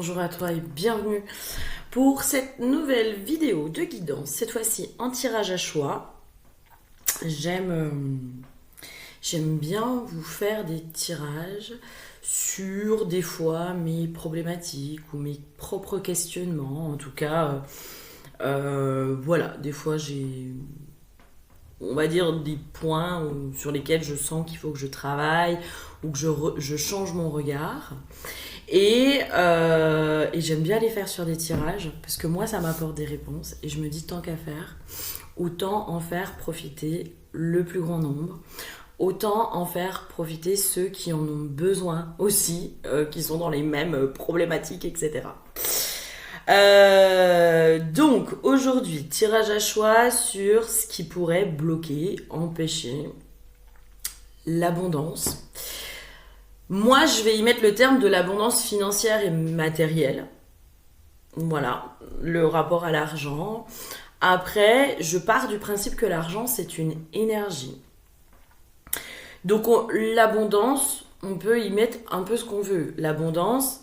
bonjour à toi et bienvenue pour cette nouvelle vidéo de guidance, cette fois-ci en tirage à choix. J'aime bien vous faire des tirages sur des fois mes problématiques ou mes propres questionnements. En tout cas, voilà, des fois j'ai, on va dire, des points sur lesquels je sens qu'il faut que je travaille ou que je change mon regard. Et j'aime bien les faire sur des tirages parce que moi ça m'apporte des réponses et je me dis tant qu'à faire, autant en faire profiter le plus grand nombre, autant en faire profiter ceux qui en ont besoin aussi, qui sont dans les mêmes problématiques, etc. Donc aujourd'hui, tirage à choix sur ce qui pourrait bloquer, empêcher l'abondance. Moi, je vais y mettre le terme de l'abondance financière et matérielle. Voilà, le rapport à l'argent. Après, je pars du principe que l'argent, c'est une énergie. Donc, l'abondance, on peut y mettre un peu ce qu'on veut. L'abondance,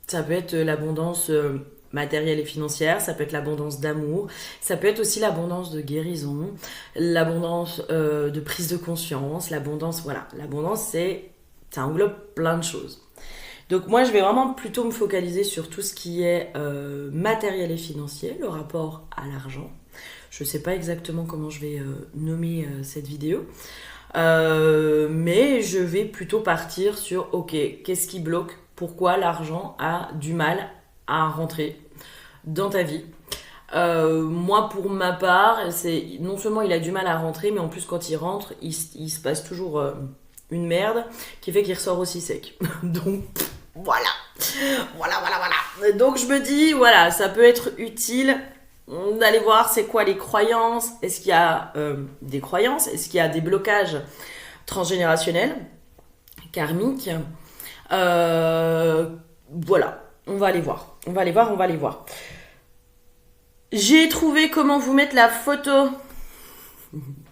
ça peut être l'abondance matérielle et financière, ça peut être l'abondance d'amour, ça peut être aussi l'abondance de guérison, l'abondance de prise de conscience, l'abondance, voilà. L'abondance, ça englobe plein de choses. Donc moi, je vais vraiment plutôt me focaliser sur tout ce qui est matériel et financier, le rapport à l'argent. Je ne sais pas exactement comment je vais nommer cette vidéo, mais je vais plutôt partir sur, ok, qu'est-ce qui bloque? Pourquoi l'argent a du mal à rentrer dans ta vie? Moi, pour ma part, c'est non seulement il a du mal à rentrer, mais en plus quand il rentre, il se passe toujours une merde qui fait qu'il ressort aussi sec. Donc voilà. Donc je me dis, voilà, ça peut être utile d'aller voir c'est quoi les croyances. Est-ce qu'il y a des croyances? Est-ce qu'il y a des blocages transgénérationnels, karmiques? Voilà, on va aller voir. On va aller voir. J'ai trouvé comment vous mettre la photo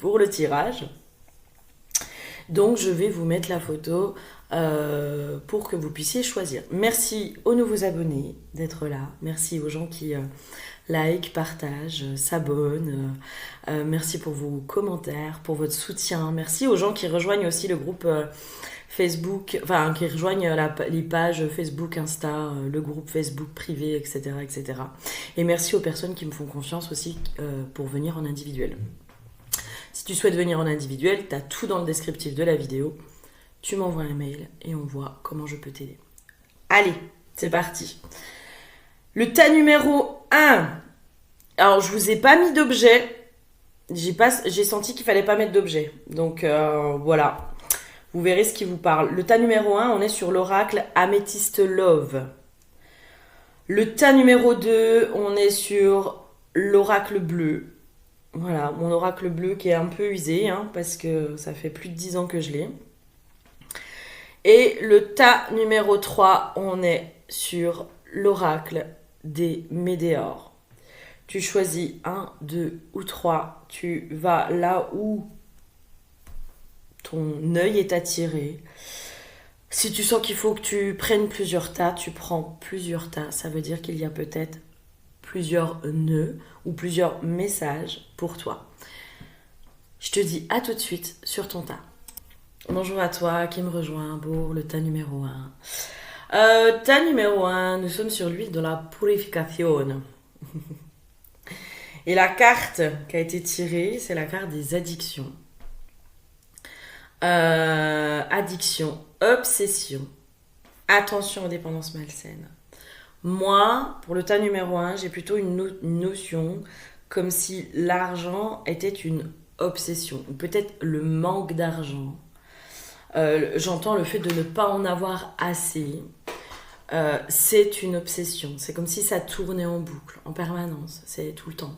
pour le tirage. Donc je vais vous mettre la photo pour que vous puissiez choisir. Merci aux nouveaux abonnés d'être là. Merci aux gens qui like, partagent, s'abonnent. Merci pour vos commentaires, pour votre soutien. Merci aux gens qui rejoignent aussi le groupe Facebook, enfin qui rejoignent les pages Facebook, Insta, le groupe Facebook privé, etc., etc. Et merci aux personnes qui me font confiance aussi pour venir en individuel. Si tu souhaites venir en individuel, tu as tout dans le descriptif de la vidéo. Tu m'envoies un mail et on voit comment je peux t'aider. Allez, c'est parti. Le tas numéro 1. Alors, je vous ai pas mis d'objet. J'ai senti qu'il fallait pas mettre d'objet. Donc, voilà. Vous verrez ce qui vous parle. Le tas numéro 1, on est sur l'oracle Amethyst Love. Le tas numéro 2, on est sur l'oracle bleu. Voilà, mon oracle bleu qui est un peu usé, hein, parce que ça fait plus de 10 ans que je l'ai. Et le tas numéro 3, on est sur l'oracle des météores. Tu choisis 1, 2 ou 3. Tu vas là où ton œil est attiré. Si tu sens qu'il faut que tu prennes plusieurs tas, tu prends plusieurs tas. Ça veut dire qu'il y a peut-être plusieurs nœuds ou plusieurs messages pour toi. Je te dis à tout de suite sur ton tas. Bonjour à toi qui me rejoint pour le tas numéro 1. Tas numéro 1, nous sommes sur l'huile de la purification. Et la carte qui a été tirée, c'est la carte des addictions. Addiction, obsession, attention aux dépendances malsaines. Moi, pour le tas numéro 1, j'ai plutôt une notion comme si l'argent était une obsession, ou peut-être le manque d'argent. J'entends le fait de ne pas en avoir assez. C'est une obsession. C'est comme si ça tournait en boucle, en permanence. C'est tout le temps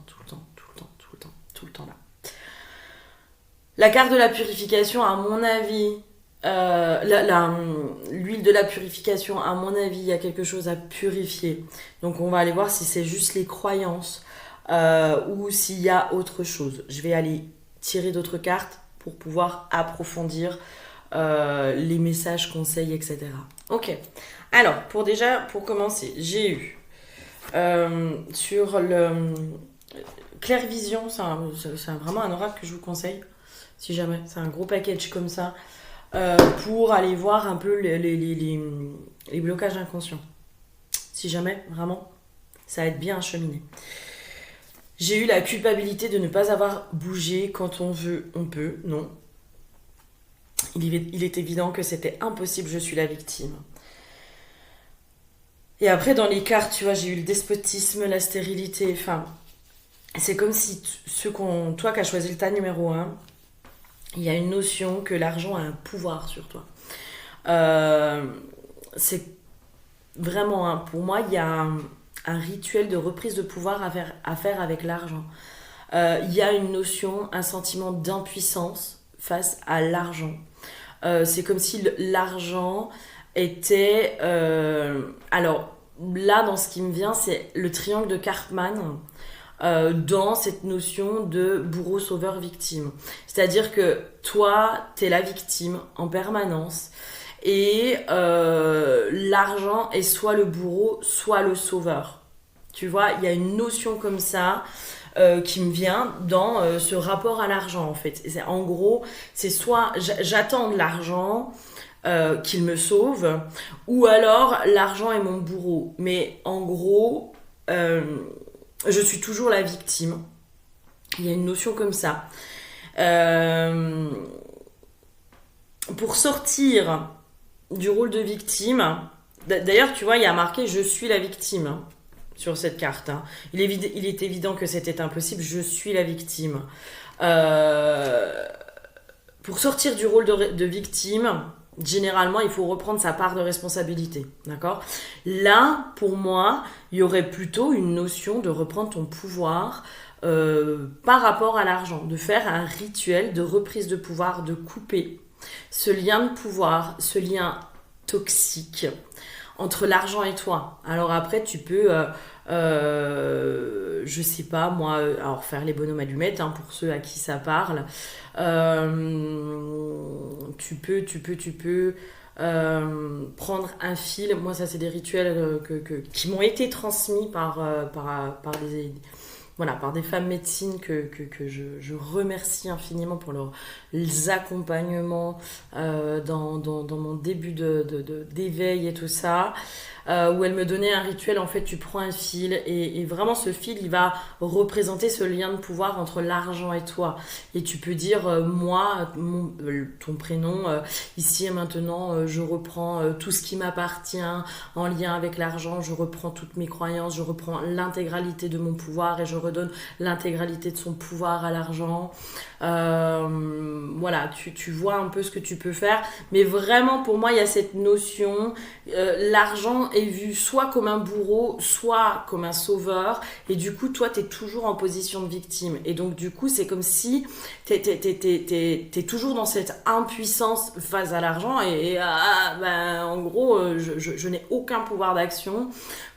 là. La carte de la purification, à mon avis, l'huile de la purification, à mon avis, il y a quelque chose à purifier. Donc on va aller voir si c'est juste les croyances ou s'il y a autre chose. Je vais aller tirer d'autres cartes pour pouvoir approfondir les messages, conseils, etc. Ok. Alors, pour commencer, j'ai eu sur le Clairvision, c'est vraiment un oracle que je vous conseille, si jamais. C'est un gros package comme ça, pour aller voir un peu les blocages inconscients. Si jamais, vraiment, ça aide bien à cheminer. J'ai eu la culpabilité de ne pas avoir bougé quand on veut, on peut, non. Il est évident que c'était impossible, je suis la victime. Et après, dans les cartes, tu vois, j'ai eu le despotisme, la stérilité, enfin, c'est comme si toi qui as choisi le tas numéro un, il y a une notion que l'argent a un pouvoir sur toi. C'est vraiment, pour moi, il y a un rituel de reprise de pouvoir à faire avec l'argent. Il y a une notion, un sentiment d'impuissance face à l'argent. C'est comme si l'argent était... alors, là, dans ce qui me vient, c'est le triangle de Cartman, dans cette notion de bourreau, sauveur, victime. C'est-à-dire que toi, t'es la victime en permanence et l'argent est soit le bourreau, soit le sauveur. Tu vois, il y a une notion comme ça qui me vient dans ce rapport à l'argent en fait. En gros, c'est soit j'attends de l'argent qu'il me sauve, ou alors l'argent est mon bourreau. Mais en gros, je suis toujours la victime. Il y a une notion comme ça. Pour sortir du rôle de victime, d'ailleurs, tu vois, il y a marqué « Je suis la victime » sur cette carte. Il est évident que c'était impossible. Je suis la victime. Pour sortir du rôle de victime, généralement, il faut reprendre sa part de responsabilité. D'accord ? Là, pour moi, il y aurait plutôt une notion de reprendre ton pouvoir par rapport à l'argent, de faire un rituel de reprise de pouvoir, de couper ce lien de pouvoir, ce lien toxique entre l'argent et toi. Alors après, tu peux, je sais pas moi, alors faire les bonhommes allumettes pour ceux à qui ça parle. Tu peux prendre un fil. Moi, ça, c'est des rituels qui m'ont été transmis par des femmes médecines que je remercie infiniment pour leurs accompagnements dans mon début d'éveil et tout ça, où elles me donnaient un rituel. En fait, tu prends un fil et vraiment ce fil, il va représenter ce lien de pouvoir entre l'argent et toi. Et tu peux dire, moi, ton prénom, ici et maintenant, je reprends tout ce qui m'appartient en lien avec l'argent, je reprends toutes mes croyances, je reprends l'intégralité de mon pouvoir et je redonne l'intégralité de son pouvoir à l'argent. Voilà, tu vois un peu ce que tu peux faire, mais vraiment pour moi il y a cette notion, l'argent est vu soit comme un bourreau, soit comme un sauveur, et du coup toi t'es toujours en position de victime, et donc du coup c'est comme si t'es toujours dans cette impuissance face à l'argent, en gros je n'ai aucun pouvoir d'action,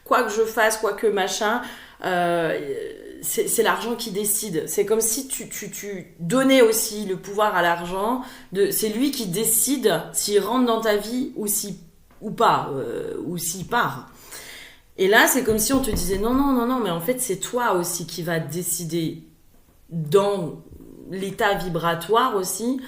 quoi que je fasse, quoi que machin, c'est l'argent qui décide. C'est comme si tu donnais aussi le pouvoir à l'argent. C'est lui qui décide s'il rentre dans ta vie ou pas, ou s'il part. Et là, c'est comme si on te disait non, mais en fait, c'est toi aussi qui va décider dans l'état vibratoire aussi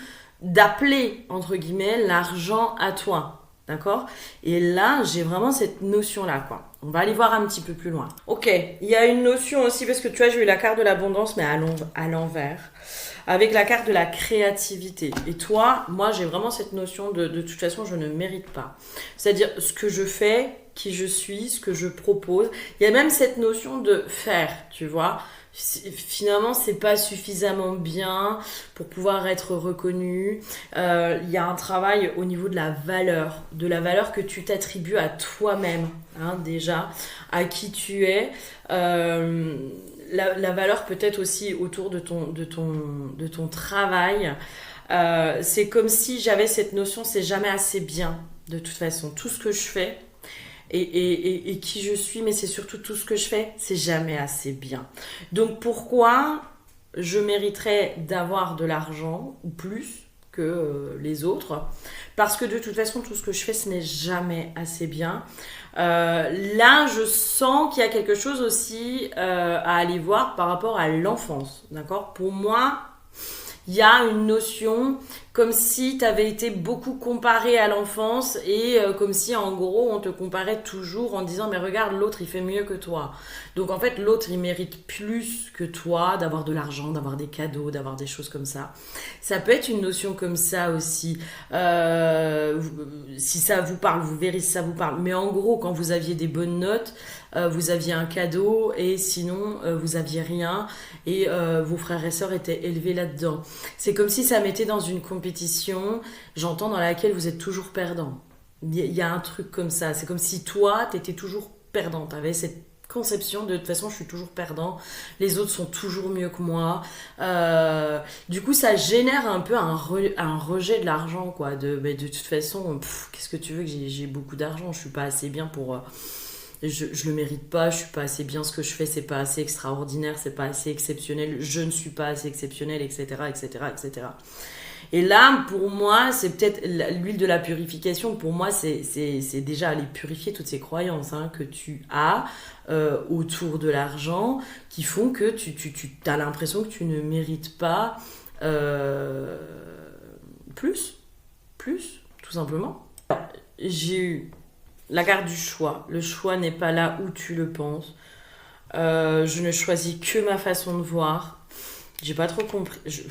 d'appeler, entre guillemets, l'argent à toi. D'accord ? Et là, j'ai vraiment cette notion-là, quoi. On va aller voir un petit peu plus loin. Ok, il y a une notion aussi, parce que tu vois, j'ai eu la carte de l'abondance, mais à l'envers, avec la carte de la créativité. Et toi, moi, j'ai vraiment cette notion de toute façon, je ne mérite pas. C'est-à-dire, ce que je fais, qui je suis, ce que je propose. Il y a même cette notion de faire, tu vois. Finalement, c'est pas suffisamment bien pour pouvoir être reconnu. Il y a un travail au niveau de la valeur que tu t'attribues à toi-même, déjà, à qui tu es. La valeur peut-être aussi autour de ton travail. C'est comme si j'avais cette notion, c'est jamais assez bien, de toute façon. Tout ce que je fais, et qui je suis, mais c'est surtout tout ce que je fais, c'est jamais assez bien. Donc pourquoi je mériterais d'avoir de l'argent ou plus que les autres. Parce que de toute façon, tout ce que je fais, ce n'est jamais assez bien. Là, je sens qu'il y a quelque chose aussi à aller voir par rapport à l'enfance. D'accord ? Pour moi, il y a une notion comme si tu avais été beaucoup comparé à l'enfance et comme si en gros on te comparait toujours en disant mais regarde l'autre il fait mieux que toi. Donc en fait l'autre il mérite plus que toi d'avoir de l'argent, d'avoir des cadeaux, d'avoir des choses comme ça. Ça peut être une notion comme ça aussi. Si ça vous parle, vous verrez si ça vous parle. Mais en gros quand vous aviez des bonnes notes, vous aviez un cadeau et sinon vous aviez rien et vos frères et sœurs étaient élevés là-dedans. C'est comme si ça mettait dans une compétition, j'entends, dans laquelle vous êtes toujours perdant. Il y a un truc comme ça. C'est comme si toi, t'étais toujours perdant. T'avais cette conception de toute façon, je suis toujours perdant. Les autres sont toujours mieux que moi. Du coup, ça génère un peu un rejet de l'argent, quoi. De toute façon, qu'est-ce que tu veux que j'ai beaucoup d'argent? Je suis pas assez bien pour... je le mérite pas, je suis pas assez bien, ce que je fais c'est pas assez extraordinaire, c'est pas assez exceptionnel, je ne suis pas assez exceptionnel, etc., etc., etc. Et là, pour moi, c'est peut-être l'huile de la purification. Pour moi, c'est déjà aller purifier toutes ces croyances que tu as autour de l'argent qui font que tu as l'impression que tu ne mérites pas plus, tout simplement. J'ai eu la carte du choix. Le choix n'est pas là où tu le penses. Je ne choisis que ma façon de voir. J'ai pas trop compris. Je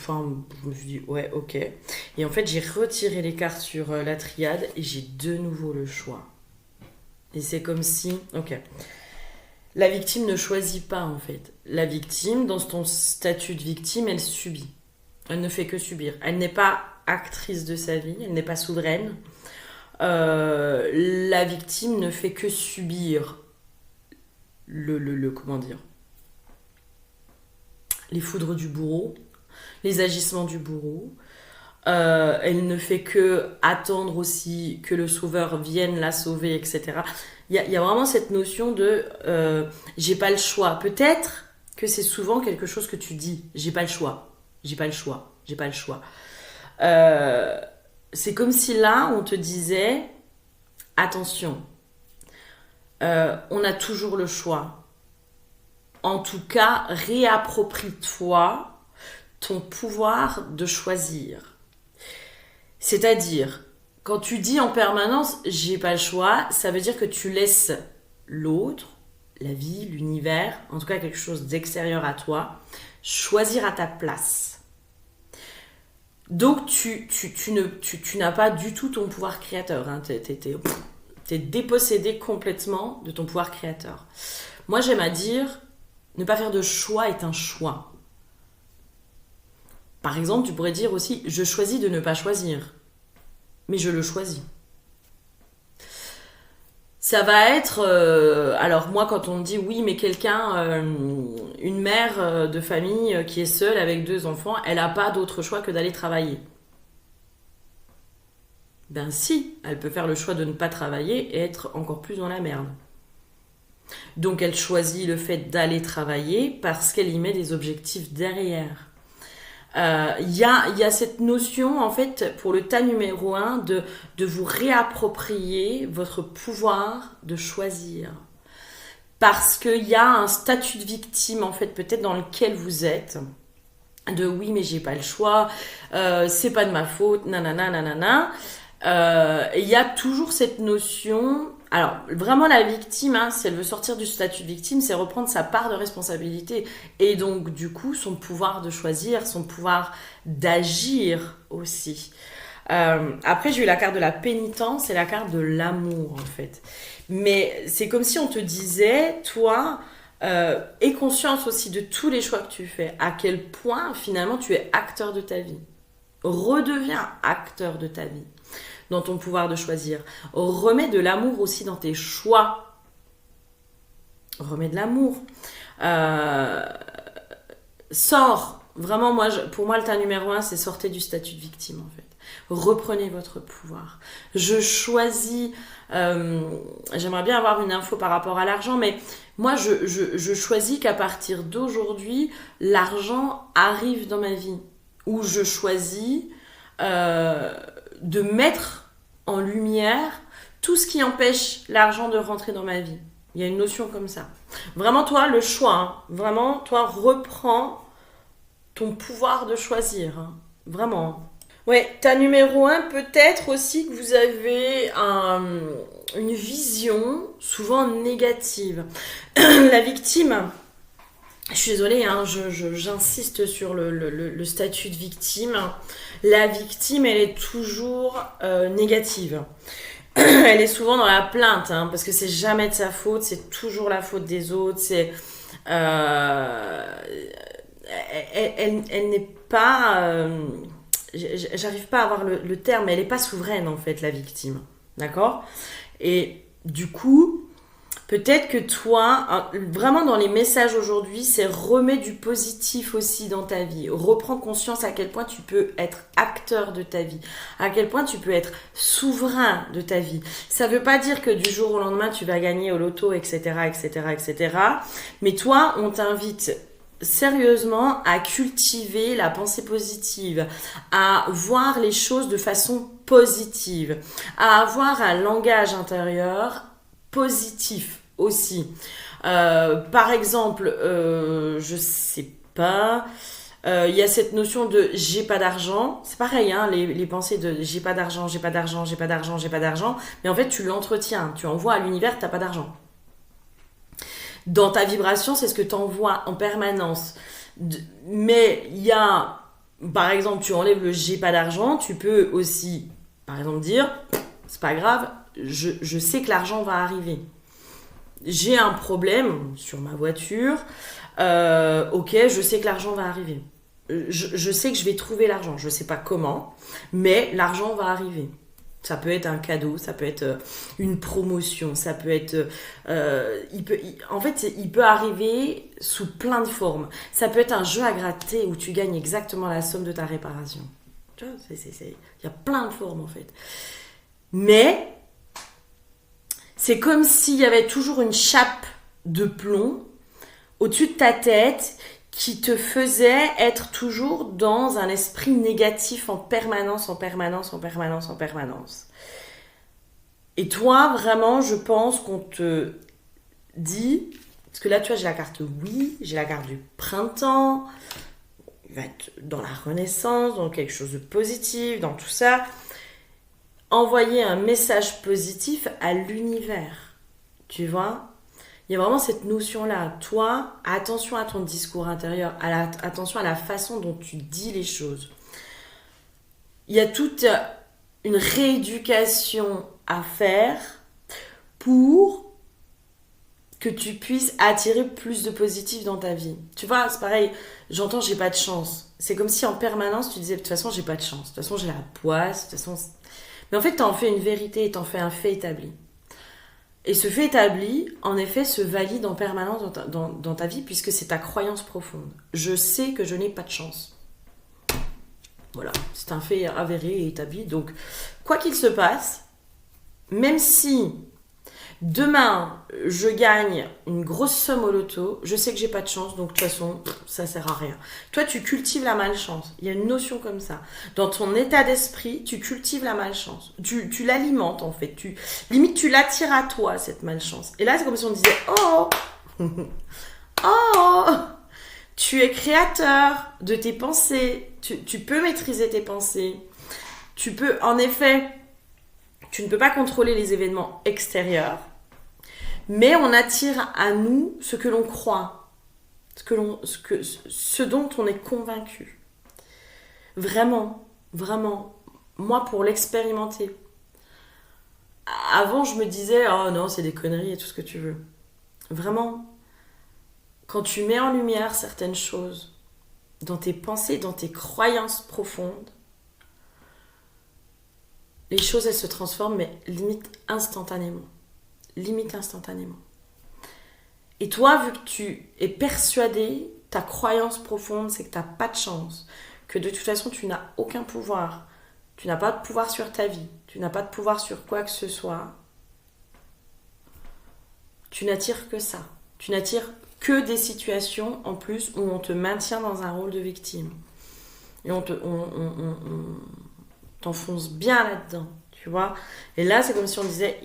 me suis dit, ouais, ok. Et en fait, j'ai retiré les cartes sur la triade et j'ai de nouveau le choix. Et c'est comme si, ok. La victime ne choisit pas, en fait. La victime, dans ton statut de victime, elle subit. Elle ne fait que subir. Elle n'est pas actrice de sa vie, elle n'est pas souveraine. La victime ne fait que subir comment dire, les foudres du bourreau, les agissements du bourreau. Elle ne fait que attendre aussi que le sauveur vienne la sauver, etc. Il y a vraiment cette notion de j'ai pas le choix. Peut-être que c'est souvent quelque chose que tu dis, j'ai pas le choix, j'ai pas le choix, j'ai pas le choix. C'est comme si là on te disait attention, on a toujours le choix. En tout cas, réapproprie-toi ton pouvoir de choisir. C'est-à-dire, quand tu dis en permanence « j'ai pas le choix », ça veut dire que tu laisses l'autre, la vie, l'univers, en tout cas quelque chose d'extérieur à toi, choisir à ta place. Donc, tu n'as pas du tout ton pouvoir créateur. T'es dépossédé complètement de ton pouvoir créateur. Moi, j'aime à dire... Ne pas faire de choix est un choix. Par exemple, tu pourrais dire aussi « Je choisis de ne pas choisir ». Mais je le choisis. Ça va être... alors moi, quand on me dit « Oui, mais quelqu'un, une mère de famille qui est seule avec 2 enfants, elle n'a pas d'autre choix que d'aller travailler. » Ben si, elle peut faire le choix de ne pas travailler et être encore plus dans la merde. Donc elle choisit le fait d'aller travailler parce qu'elle y met des objectifs derrière. Il y a cette notion, en fait, pour le tas numéro 1, de vous réapproprier votre pouvoir de choisir. Parce qu'il y a un statut de victime, en fait, peut-être dans lequel vous êtes, de oui, mais j'ai pas le choix, c'est pas de ma faute, nanana, nanana. Il y a toujours cette notion... Alors, vraiment, la victime, si elle veut sortir du statut de victime, c'est reprendre sa part de responsabilité. Et donc, du coup, son pouvoir de choisir, son pouvoir d'agir aussi. Après, j'ai eu la carte de la pénitence et la carte de l'amour, en fait. Mais c'est comme si on te disait, toi, aie conscience aussi de tous les choix que tu fais. À quel point, finalement, tu es acteur de ta vie. Redeviens acteur de ta vie. Dans ton pouvoir de choisir. Remets de l'amour aussi dans tes choix. Remets de l'amour. Sors. Vraiment, pour moi, le tas numéro 1, c'est sortez du statut de victime, en fait. Reprenez votre pouvoir. Je choisis... j'aimerais bien avoir une info par rapport à l'argent, mais moi, je choisis qu'à partir d'aujourd'hui, l'argent arrive dans ma vie. Ou je choisis... de mettre en lumière tout ce qui empêche l'argent de rentrer dans ma vie. Il y a une notion comme ça. Vraiment, toi, le choix, hein. Vraiment, toi, reprends ton pouvoir de choisir. Hein. Vraiment. Ouais, ta numéro 1, peut-être aussi que vous avez une vision souvent négative. La victime, je suis désolée, hein, j'insiste sur le statut de victime. La victime, elle est toujours négative. Elle est souvent dans la plainte, hein, parce que c'est jamais de sa faute, c'est toujours la faute des autres. Elle n'est pas... j'arrive pas à avoir le terme, mais elle n'est pas souveraine en fait, la victime. D'accord ? Et du coup, peut-être que toi, vraiment dans les messages aujourd'hui, c'est remets du positif aussi dans ta vie. Reprends conscience à quel point tu peux être acteur de ta vie, à quel point tu peux être souverain de ta vie. Ça veut pas dire que du jour au lendemain, tu vas gagner au loto, etc., etc., etc. Mais toi, on t'invite sérieusement à cultiver la pensée positive, à voir les choses de façon positive, à avoir un langage intérieur positif aussi. Par exemple, je sais pas, il y a cette notion de j'ai pas d'argent. C'est pareil, hein, les pensées de j'ai pas d'argent, j'ai pas d'argent, j'ai pas d'argent, j'ai pas d'argent. Mais en fait, tu l'entretiens, tu envoies à l'univers, t'as pas d'argent. Dans ta vibration, c'est ce que tu envoies en permanence. Mais il y a, par exemple, tu enlèves le j'ai pas d'argent, tu peux aussi, par exemple, dire c'est pas grave, je sais que l'argent va arriver. J'ai un problème sur ma voiture, ok, je sais que l'argent va arriver. Je sais que je vais trouver l'argent, je sais pas comment, mais l'argent va arriver. Ça peut être un cadeau, ça peut être une promotion, ça peut être... il peut arriver sous plein de formes. Ça peut être un jeu à gratter où tu gagnes exactement la somme de ta réparation. Tu vois, il y a plein de formes en fait. Mais c'est comme s'il y avait toujours une chape de plomb au-dessus de ta tête qui te faisait être toujours dans un esprit négatif en permanence, en permanence, en permanence, en permanence. Et toi, vraiment, je pense qu'on te dit... Parce que là, tu vois, j'ai la carte oui, j'ai la carte du printemps, il va être dans la renaissance, dans quelque chose de positif, dans tout ça. Envoyer un message positif à l'univers, tu vois ? Il y a vraiment cette notion-là. Toi, attention à ton discours intérieur, attention à la façon dont tu dis les choses. Il y a toute une rééducation à faire pour que tu puisses attirer plus de positif dans ta vie. Tu vois, c'est pareil, j'entends j'ai pas de chance. C'est comme si en permanence tu disais de toute façon j'ai pas de chance, de toute façon j'ai la poisse, de toute façon... Mais en fait t'en fais une vérité, t'en fais un fait établi. Et ce fait établi, en effet, se valide en permanence dans ta vie puisque c'est ta croyance profonde. Je sais que je n'ai pas de chance. Voilà, c'est un fait avéré et établi. Donc, quoi qu'il se passe, même si demain je gagne une grosse somme au loto, je sais que j'ai pas de chance, donc de toute façon, ça sert à rien. Toi, tu cultives la malchance. Il y a une notion comme ça. Dans ton état d'esprit, tu cultives la malchance. Tu l'alimentes en fait. Limite, tu l'attires à toi, cette malchance. Et là, c'est comme si on disait oh oh, tu es créateur de tes pensées. Tu peux maîtriser tes pensées. Tu peux, en effet, tu ne peux pas contrôler les événements extérieurs. Mais on attire à nous ce que l'on croit, ce dont on est convaincu. Vraiment, vraiment. Moi, pour l'expérimenter. Avant, je me disais, oh non, c'est des conneries et tout ce que tu veux. Vraiment, quand tu mets en lumière certaines choses dans tes pensées, dans tes croyances profondes, les choses, elles se transforment, mais limite instantanément. Limite instantanément. Et toi, vu que tu es persuadé, ta croyance profonde, c'est que tu n'as pas de chance, que de toute façon, tu n'as aucun pouvoir, tu n'as pas de pouvoir sur ta vie, tu n'as pas de pouvoir sur quoi que ce soit, tu n'attires que ça. Tu n'attires que des situations, en plus, où on te maintient dans un rôle de victime. Et T'enfonces bien là-dedans, tu vois. Et là, c'est comme si on disait,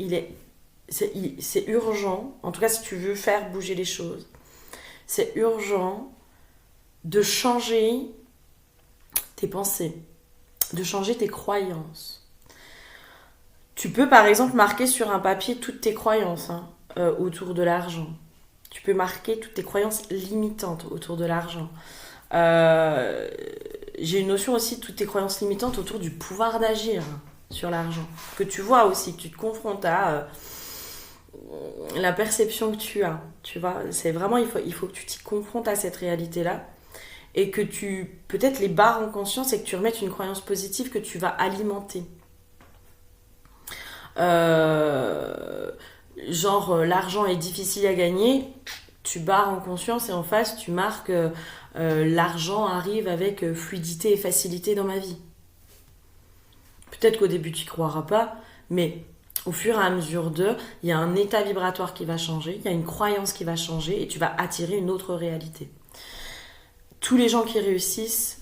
c'est urgent, en tout cas si tu veux faire bouger les choses, c'est urgent de changer tes pensées, de changer tes croyances. Tu peux par exemple marquer sur un papier toutes tes croyances autour de l'argent. Tu peux marquer toutes tes croyances limitantes autour de l'argent. J'ai une notion aussi de toutes tes croyances limitantes autour du pouvoir d'agir sur l'argent. Que tu vois aussi, que tu te confrontes à la perception que tu as. Tu vois, c'est vraiment, il faut que tu t'y confrontes à cette réalité-là. Et que tu, peut-être les barres en conscience et que tu remettes une croyance positive que tu vas alimenter. L'argent est difficile à gagner, tu barres en conscience et en face tu marques l'argent arrive avec fluidité et facilité dans ma vie. Peut-être qu'au début tu n'y croiras pas, mais au fur et à mesure il y a un état vibratoire qui va changer, il y a une croyance qui va changer et tu vas attirer une autre réalité. Tous les gens qui réussissent,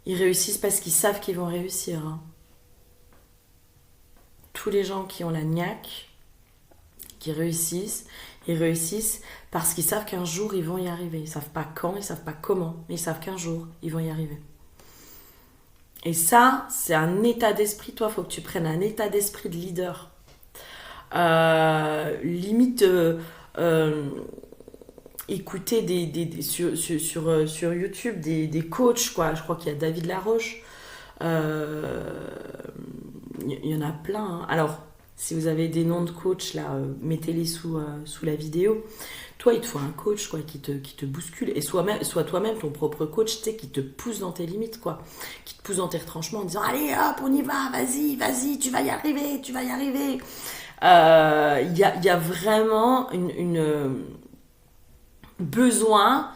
ils réussissent parce qu'ils savent qu'ils vont réussir. Tous les gens qui ont la niaque, qui réussissent, ils réussissent parce qu'ils savent qu'un jour ils vont y arriver. Ils ne savent pas quand, ils ne savent pas comment, mais ils savent qu'un jour ils vont y arriver. Et ça, c'est un état d'esprit. Toi, il faut que tu prennes un état d'esprit de leader. Limite, écouter sur YouTube des coachs, quoi. Je crois qu'il y a David Laroche. Il y en a plein. Hein. Alors, si vous avez des noms de coachs, là, mettez-les sous la vidéo. Toi, il te faut un coach quoi, qui te bouscule. Et sois toi-même ton propre coach, tu sais, qui te pousse dans tes limites, quoi. Qui te pousse dans tes retranchements en disant « Allez, hop, on y va, vas-y, tu vas y arriver, tu vas y arriver. » Il y a vraiment une besoin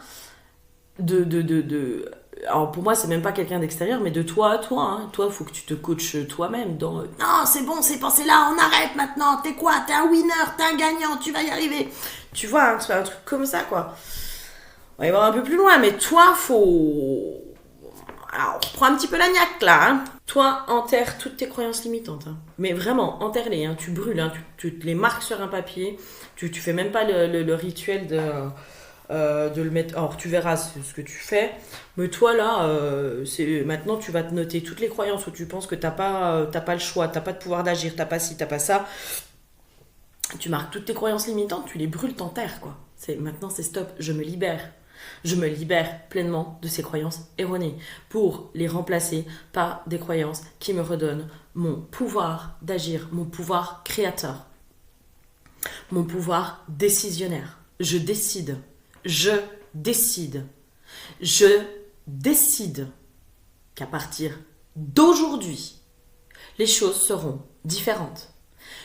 de alors pour moi c'est même pas quelqu'un d'extérieur mais de toi à toi hein. Toi il faut que tu te coaches toi-même dans non c'est bon ces pensées là on arrête maintenant t'es quoi t'es un winner t'es un gagnant tu vas y arriver tu vois hein, un truc comme ça quoi. On va y voir un peu plus loin mais toi faut alors on prend un petit peu la niaque là hein. Toi enterre toutes tes croyances limitantes hein. Mais vraiment enterre-les hein. Tu brûles hein. Tu les marques sur un papier tu fais même pas le rituel de le mettre. Alors tu verras ce que tu fais, mais toi là, maintenant tu vas te noter toutes les croyances où tu penses que t'as pas le choix, t'as pas de pouvoir d'agir, t'as pas ci, t'as pas ça. Tu marques toutes tes croyances limitantes, tu les brûles, t'enterres quoi. Maintenant c'est stop, je me libère. Je me libère pleinement de ces croyances erronées pour les remplacer par des croyances qui me redonnent mon pouvoir d'agir, mon pouvoir créateur, mon pouvoir décisionnaire. Je décide. Je décide qu'à partir d'aujourd'hui, les choses seront différentes.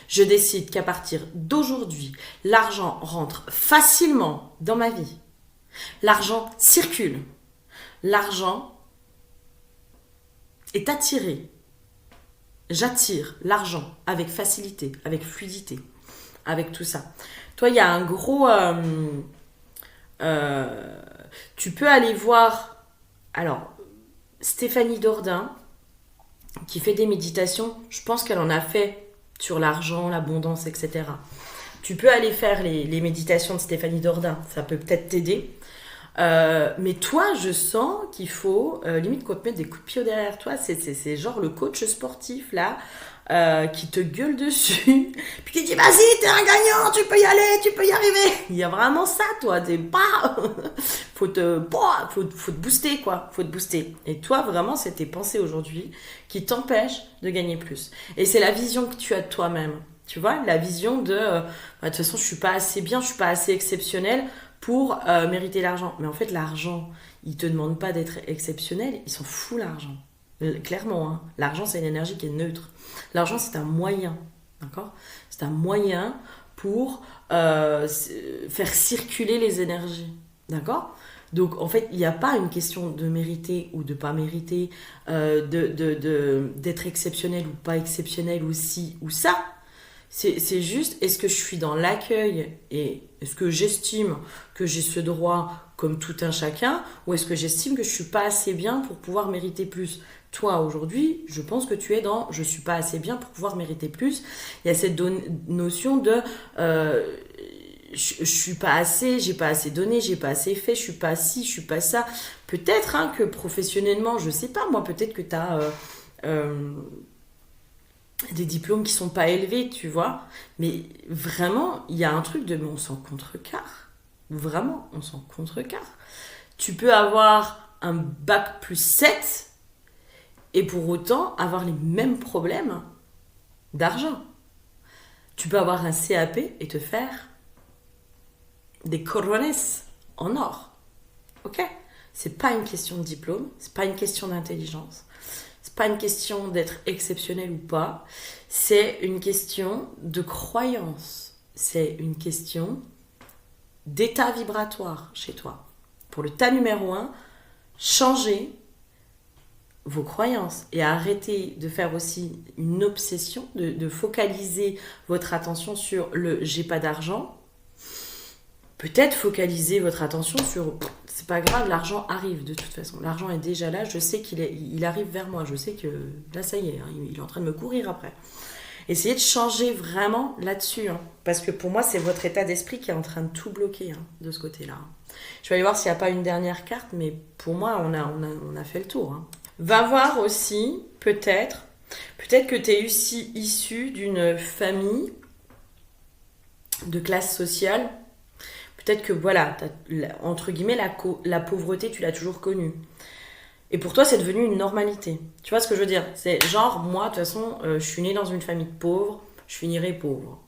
Je décide qu'à partir d'aujourd'hui, l'argent rentre facilement dans ma vie. L'argent circule. L'argent est attiré. J'attire l'argent avec facilité, avec fluidité, avec tout ça. Toi, il y a un gros... tu peux aller voir alors Stéphanie Dordain qui fait des méditations, je pense qu'elle en a fait sur l'argent, l'abondance, etc. Tu peux aller faire les méditations de Stéphanie Dordain, ça peut peut-être t'aider. Mais toi, je sens qu'il faut limite qu'on te mette des coups de pied derrière toi. C'est genre le coach sportif là qui te gueule dessus, puis qui dit vas-y, t'es un gagnant, tu peux y aller, tu peux y arriver. Il y a vraiment ça, toi, t'es pas. faut te booster quoi, faut te booster. Et toi, vraiment, c'est tes pensées aujourd'hui qui t'empêchent de gagner plus. Et c'est la vision que tu as de toi-même. Tu vois, la vision de de toute façon, je suis pas assez bien, je suis pas assez exceptionnel pour mériter l'argent. Mais en fait, l'argent, il te demande pas d'être exceptionnel, il s'en fout l'argent. Clairement, hein. L'argent, c'est une énergie qui est neutre. L'argent, c'est un moyen, d'accord ? C'est un moyen pour faire circuler les énergies, d'accord ? Donc, en fait, il n'y a pas une question de mériter ou de pas mériter, d'être exceptionnel ou pas exceptionnel ou ci ou ça. C'est juste, est-ce que je suis dans l'accueil et est-ce que j'estime que j'ai ce droit comme tout un chacun ou est-ce que j'estime que je suis pas assez bien pour pouvoir mériter plus? Toi, aujourd'hui, je pense que tu es dans je suis pas assez bien pour pouvoir mériter plus. Il y a cette notion de je suis pas assez, j'ai pas assez donné, j'ai pas assez fait, je suis pas ci, je suis pas ça. Peut-être hein, que professionnellement, je sais pas, moi, peut-être que tu as des diplômes qui sont pas élevés, tu vois. Mais vraiment, il y a un truc de mais on s'en contrecarre. Vraiment, on s'en contrecarre. Tu peux avoir un bac plus 7 et pour autant avoir les mêmes problèmes d'argent. Tu peux avoir un CAP et te faire des corones en or. Ok? C'est pas une question de diplôme, c'est pas une question d'intelligence, c'est pas une question d'être exceptionnel ou pas, c'est une question de croyance, c'est une question d'état vibratoire chez toi. Pour le tas numéro 1, changez vos croyances et arrêtez de faire aussi une obsession, de focaliser votre attention sur le j'ai pas d'argent. Peut-être focaliser votre attention sur c'est pas grave, l'argent arrive de toute façon. L'argent est déjà là, je sais il arrive vers moi, je sais que là ça y est, hein, il est en train de me courir après. Essayez de changer vraiment là-dessus, hein, parce que pour moi c'est votre état d'esprit qui est en train de tout bloquer hein, de ce côté-là. Je vais aller voir s'il n'y a pas une dernière carte, mais pour moi on a fait le tour. Hein. Va voir aussi, peut-être que tu es aussi issu d'une famille de classe sociale. Peut-être que voilà, entre guillemets, la pauvreté, tu l'as toujours connue. Et pour toi, c'est devenu une normalité. Tu vois ce que je veux dire? C'est genre, moi, de toute façon, je suis née dans une famille pauvre, je finirai pauvre.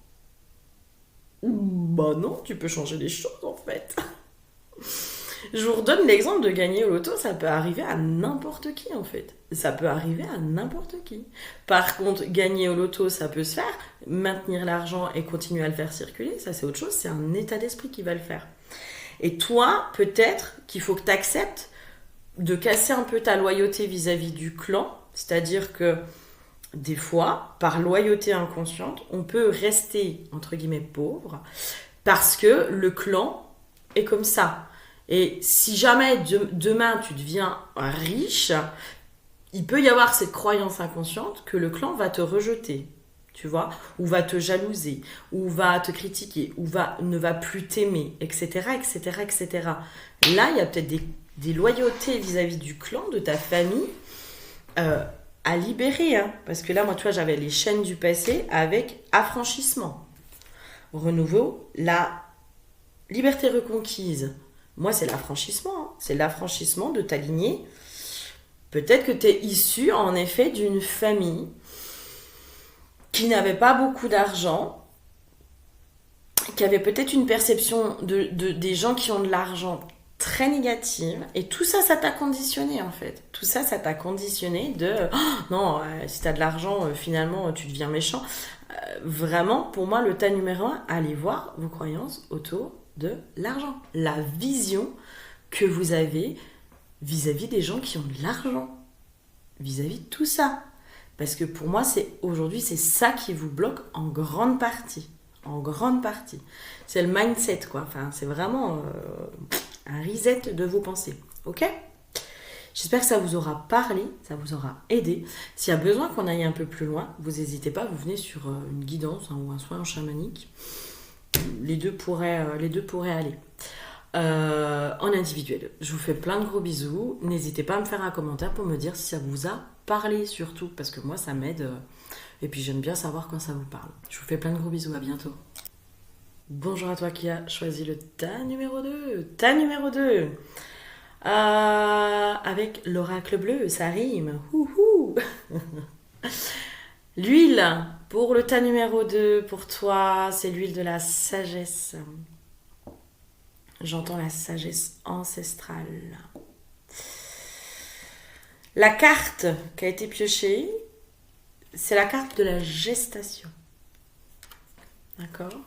Bah non, tu peux changer les choses en fait. Je vous redonne l'exemple de gagner au loto, ça peut arriver à n'importe qui en fait. Ça peut arriver à n'importe qui. Par contre, gagner au loto, ça peut se faire. Maintenir l'argent et continuer à le faire circuler, ça c'est autre chose, c'est un état d'esprit qui va le faire. Et toi, peut-être qu'il faut que tu acceptes de casser un peu ta loyauté vis-à-vis du clan. C'est-à-dire que des fois, par loyauté inconsciente, on peut rester, entre guillemets, pauvre parce que le clan est comme ça. Et si jamais demain tu deviens riche, il peut y avoir cette croyance inconsciente que le clan va te rejeter, tu vois, ou va te jalouser, ou va te critiquer, ou ne va plus t'aimer, etc., etc., etc. Là, il y a peut-être des loyautés vis-à-vis du clan, de ta famille, à libérer. Hein. Parce que là, moi, tu vois, j'avais les chaînes du passé avec affranchissement. Renouveau, la liberté reconquise. Moi, c'est l'affranchissement. Hein. C'est l'affranchissement de ta lignée. Peut-être que tu es issu, en effet, d'une famille qui n'avait pas beaucoup d'argent, qui avait peut-être une perception des gens qui ont de l'argent très négative. Et tout ça, ça t'a conditionné, en fait. Tout ça, ça t'a conditionné de oh, non, si t'as de l'argent, finalement, tu deviens méchant. Vraiment, pour moi, le tas numéro 1, allez voir vos croyances autour de l'argent. La vision que vous avez vis-à-vis des gens qui ont de l'argent. Vis-à-vis de tout ça. Parce que pour moi, aujourd'hui, c'est ça qui vous bloque en grande partie. En grande partie. C'est le mindset, quoi. Enfin, c'est vraiment un reset de vos pensées. Ok ? J'espère que ça vous aura parlé, ça vous aura aidé. S'il y a besoin qu'on aille un peu plus loin, vous n'hésitez pas, vous venez sur une guidance ou un soin chamanique. Les deux pourraient aller. En individuel. Je vous fais plein de gros bisous. N'hésitez pas à me faire un commentaire pour me dire si ça vous a parlé surtout, parce que moi ça m'aide. Et puis j'aime bien savoir quand ça vous parle. Je vous fais plein de gros bisous, à bientôt. Bonjour à toi qui as choisi le tas numéro 2. Tas numéro 2. Avec l'oracle bleu, ça rime. Ouhou. L'huile pour le tas numéro 2, pour toi, c'est l'huile de la sagesse. J'entends la sagesse ancestrale. La carte qui a été piochée, c'est la carte de la gestation. D'accord ?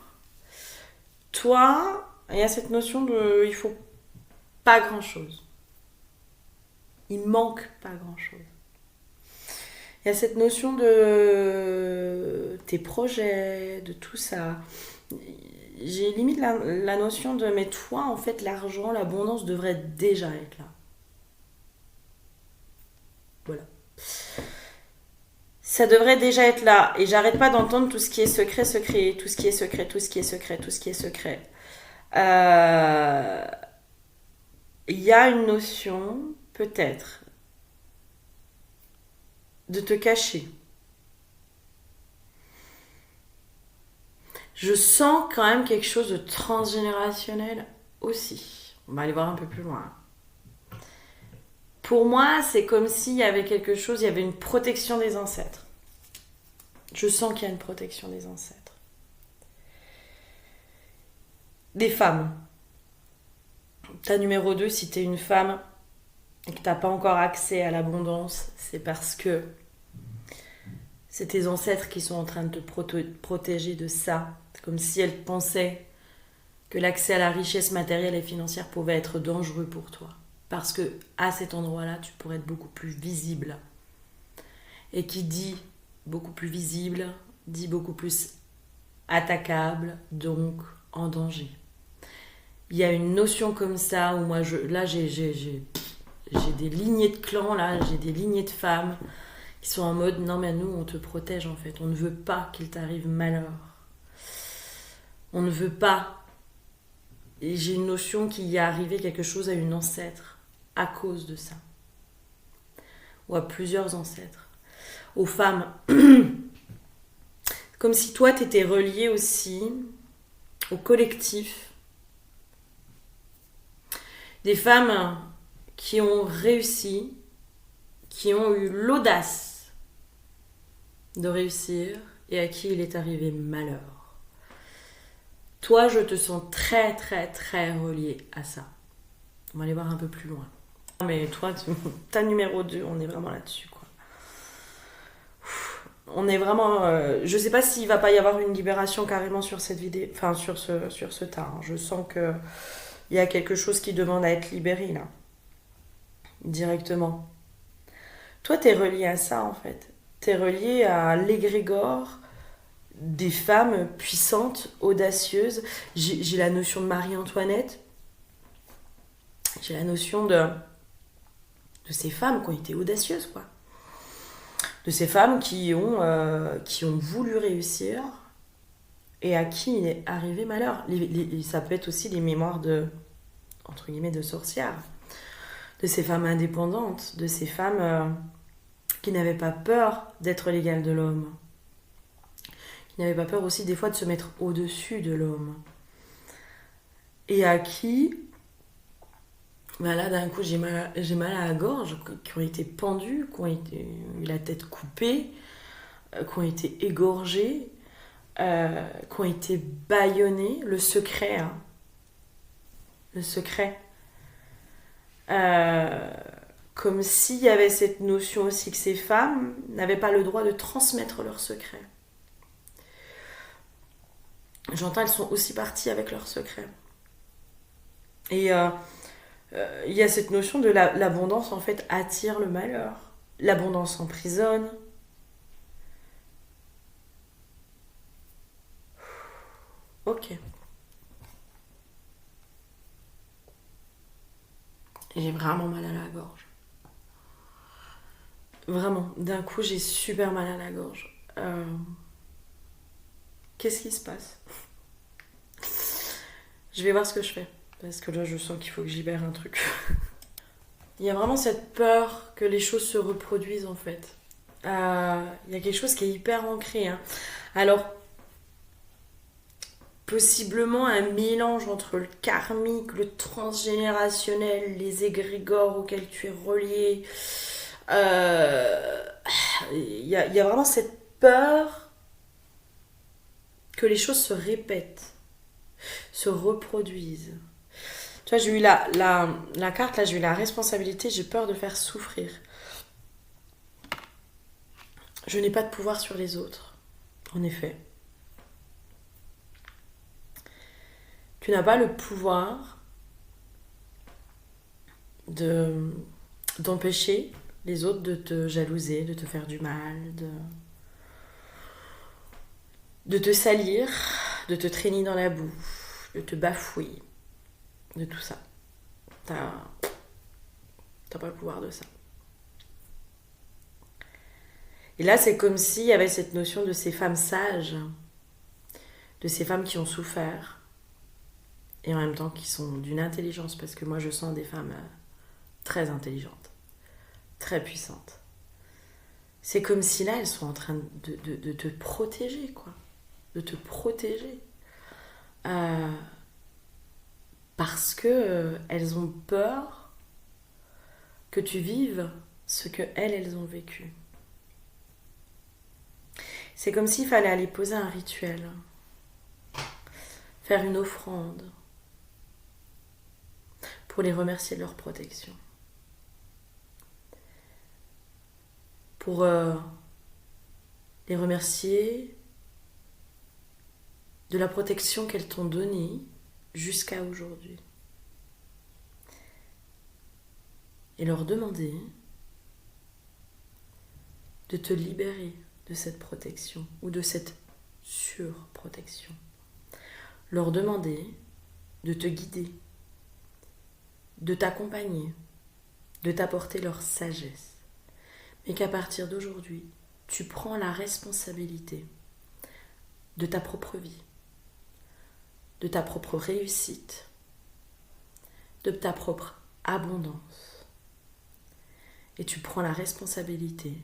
Toi, il y a cette notion de il faut pas grand-chose. Il manque pas grand-chose. Il y a cette notion de tes projets, de tout ça. J'ai limite la notion de mais toi, en fait, l'argent, l'abondance devrait déjà être là. Voilà. Ça devrait déjà être là. Et j'arrête pas d'entendre tout ce qui est secret, secret, tout ce qui est secret, tout ce qui est secret, tout ce qui est secret. Il y a une notion, peut-être, de te cacher. Je sens quand même quelque chose de transgénérationnel aussi. On va aller voir un peu plus loin. Pour moi, c'est comme s'il y avait quelque chose, il y avait une protection des ancêtres. Je sens qu'il y a une protection des ancêtres. Des femmes. Ta numéro 2, si tu es une femme et que tu n'as pas encore accès à l'abondance, c'est parce que c'est tes ancêtres qui sont en train de te protéger de ça. C'est comme si elles pensaient que l'accès à la richesse matérielle et financière pouvait être dangereux pour toi. Parce que à cet endroit-là, tu pourrais être beaucoup plus visible. Et qui dit beaucoup plus visible, dit beaucoup plus attaquable, donc en danger. Il y a une notion comme ça où moi, j'ai des lignées de clans, là, j'ai des lignées de femmes qui sont en mode non mais nous on te protège en fait, on ne veut pas qu'il t'arrive malheur. On ne veut pas. Et j'ai une notion qu'il y a arrivé quelque chose à une ancêtre à cause de ça. Ou à plusieurs ancêtres. Aux femmes. Comme si toi t'étais relié aussi au collectif. Des femmes qui ont réussi, qui ont eu l'audace de réussir et à qui il est arrivé malheur. Toi, je te sens très, très, très relié à ça. On va aller voir un peu plus loin. Mais toi, ta numéro 2, on est vraiment là-dessus, quoi. On est vraiment... je sais pas s'il va pas y avoir une libération carrément sur cette vidéo, enfin sur ce tas. Hein. Je sens que il y a quelque chose qui demande à être libéré, là. Directement. Toi, t'es relié à ça, en fait. T'es relié à l'égrégore des femmes puissantes, audacieuses. J'ai la notion de Marie-Antoinette. J'ai la notion de ces femmes qui ont été audacieuses, quoi. De ces femmes qui ont voulu réussir et à qui il est arrivé malheur. Ça peut être aussi les mémoires entre guillemets, de sorcières. De ces femmes indépendantes, de ces femmes qui n'avaient pas peur d'être l'égale de l'homme. Qui n'avaient pas peur aussi des fois de se mettre au-dessus de l'homme. Et à qui, bah là d'un coup j'ai mal à la gorge, qui ont été pendus, qui ont eu la tête coupée, qui ont été égorgés, qui ont été bâillonnés. Le secret, hein. Le secret. Comme s'il y avait cette notion aussi que ces femmes n'avaient pas le droit de transmettre leurs secrets. J'entends, elles sont aussi parties avec leurs secrets. Et il y a cette notion de l'abondance, en fait, attire le malheur. L'abondance emprisonne. Ok. J'ai vraiment mal à la gorge. Vraiment, d'un coup, j'ai super mal à la gorge. Qu'est-ce qui se passe? Je vais voir ce que je fais. Parce que là, je sens qu'il faut que j'y libère un truc. Il y a vraiment cette peur que les choses se reproduisent, en fait. Il y a quelque chose qui est hyper ancré. Hein. Alors, possiblement un mélange entre le karmique, le transgénérationnel, les égrégores auxquels tu es relié. Il y a vraiment cette peur que les choses se répètent, se reproduisent. Tu vois, j'ai eu la carte, là, j'ai eu la responsabilité, j'ai peur de faire souffrir. Je n'ai pas de pouvoir sur les autres, en effet. Tu n'as pas le pouvoir d'empêcher les autres de te jalouser, de te faire du mal, de te salir, de te traîner dans la boue, de te bafouiller, de tout ça. T'as pas le pouvoir de ça. Et là, c'est comme s'il y avait cette notion de ces femmes sages, de ces femmes qui ont souffert, et en même temps qui sont d'une intelligence, parce que moi je sens des femmes très intelligentes, très puissantes. C'est comme si là, elles sont en train de te protéger, quoi. De te protéger. Parce que elles ont peur que tu vives ce que elles ont vécu. C'est comme s'il fallait aller poser un rituel, faire une offrande pour les remercier de leur protection. Pour les remercier de la protection qu'elles t'ont donnée jusqu'à aujourd'hui. Et leur demander de te libérer de cette protection ou de cette surprotection. Leur demander de te guider, de t'accompagner, de t'apporter leur sagesse. Mais qu'à partir d'aujourd'hui, tu prends la responsabilité de ta propre vie, de ta propre réussite, de ta propre abondance. Et tu prends la responsabilité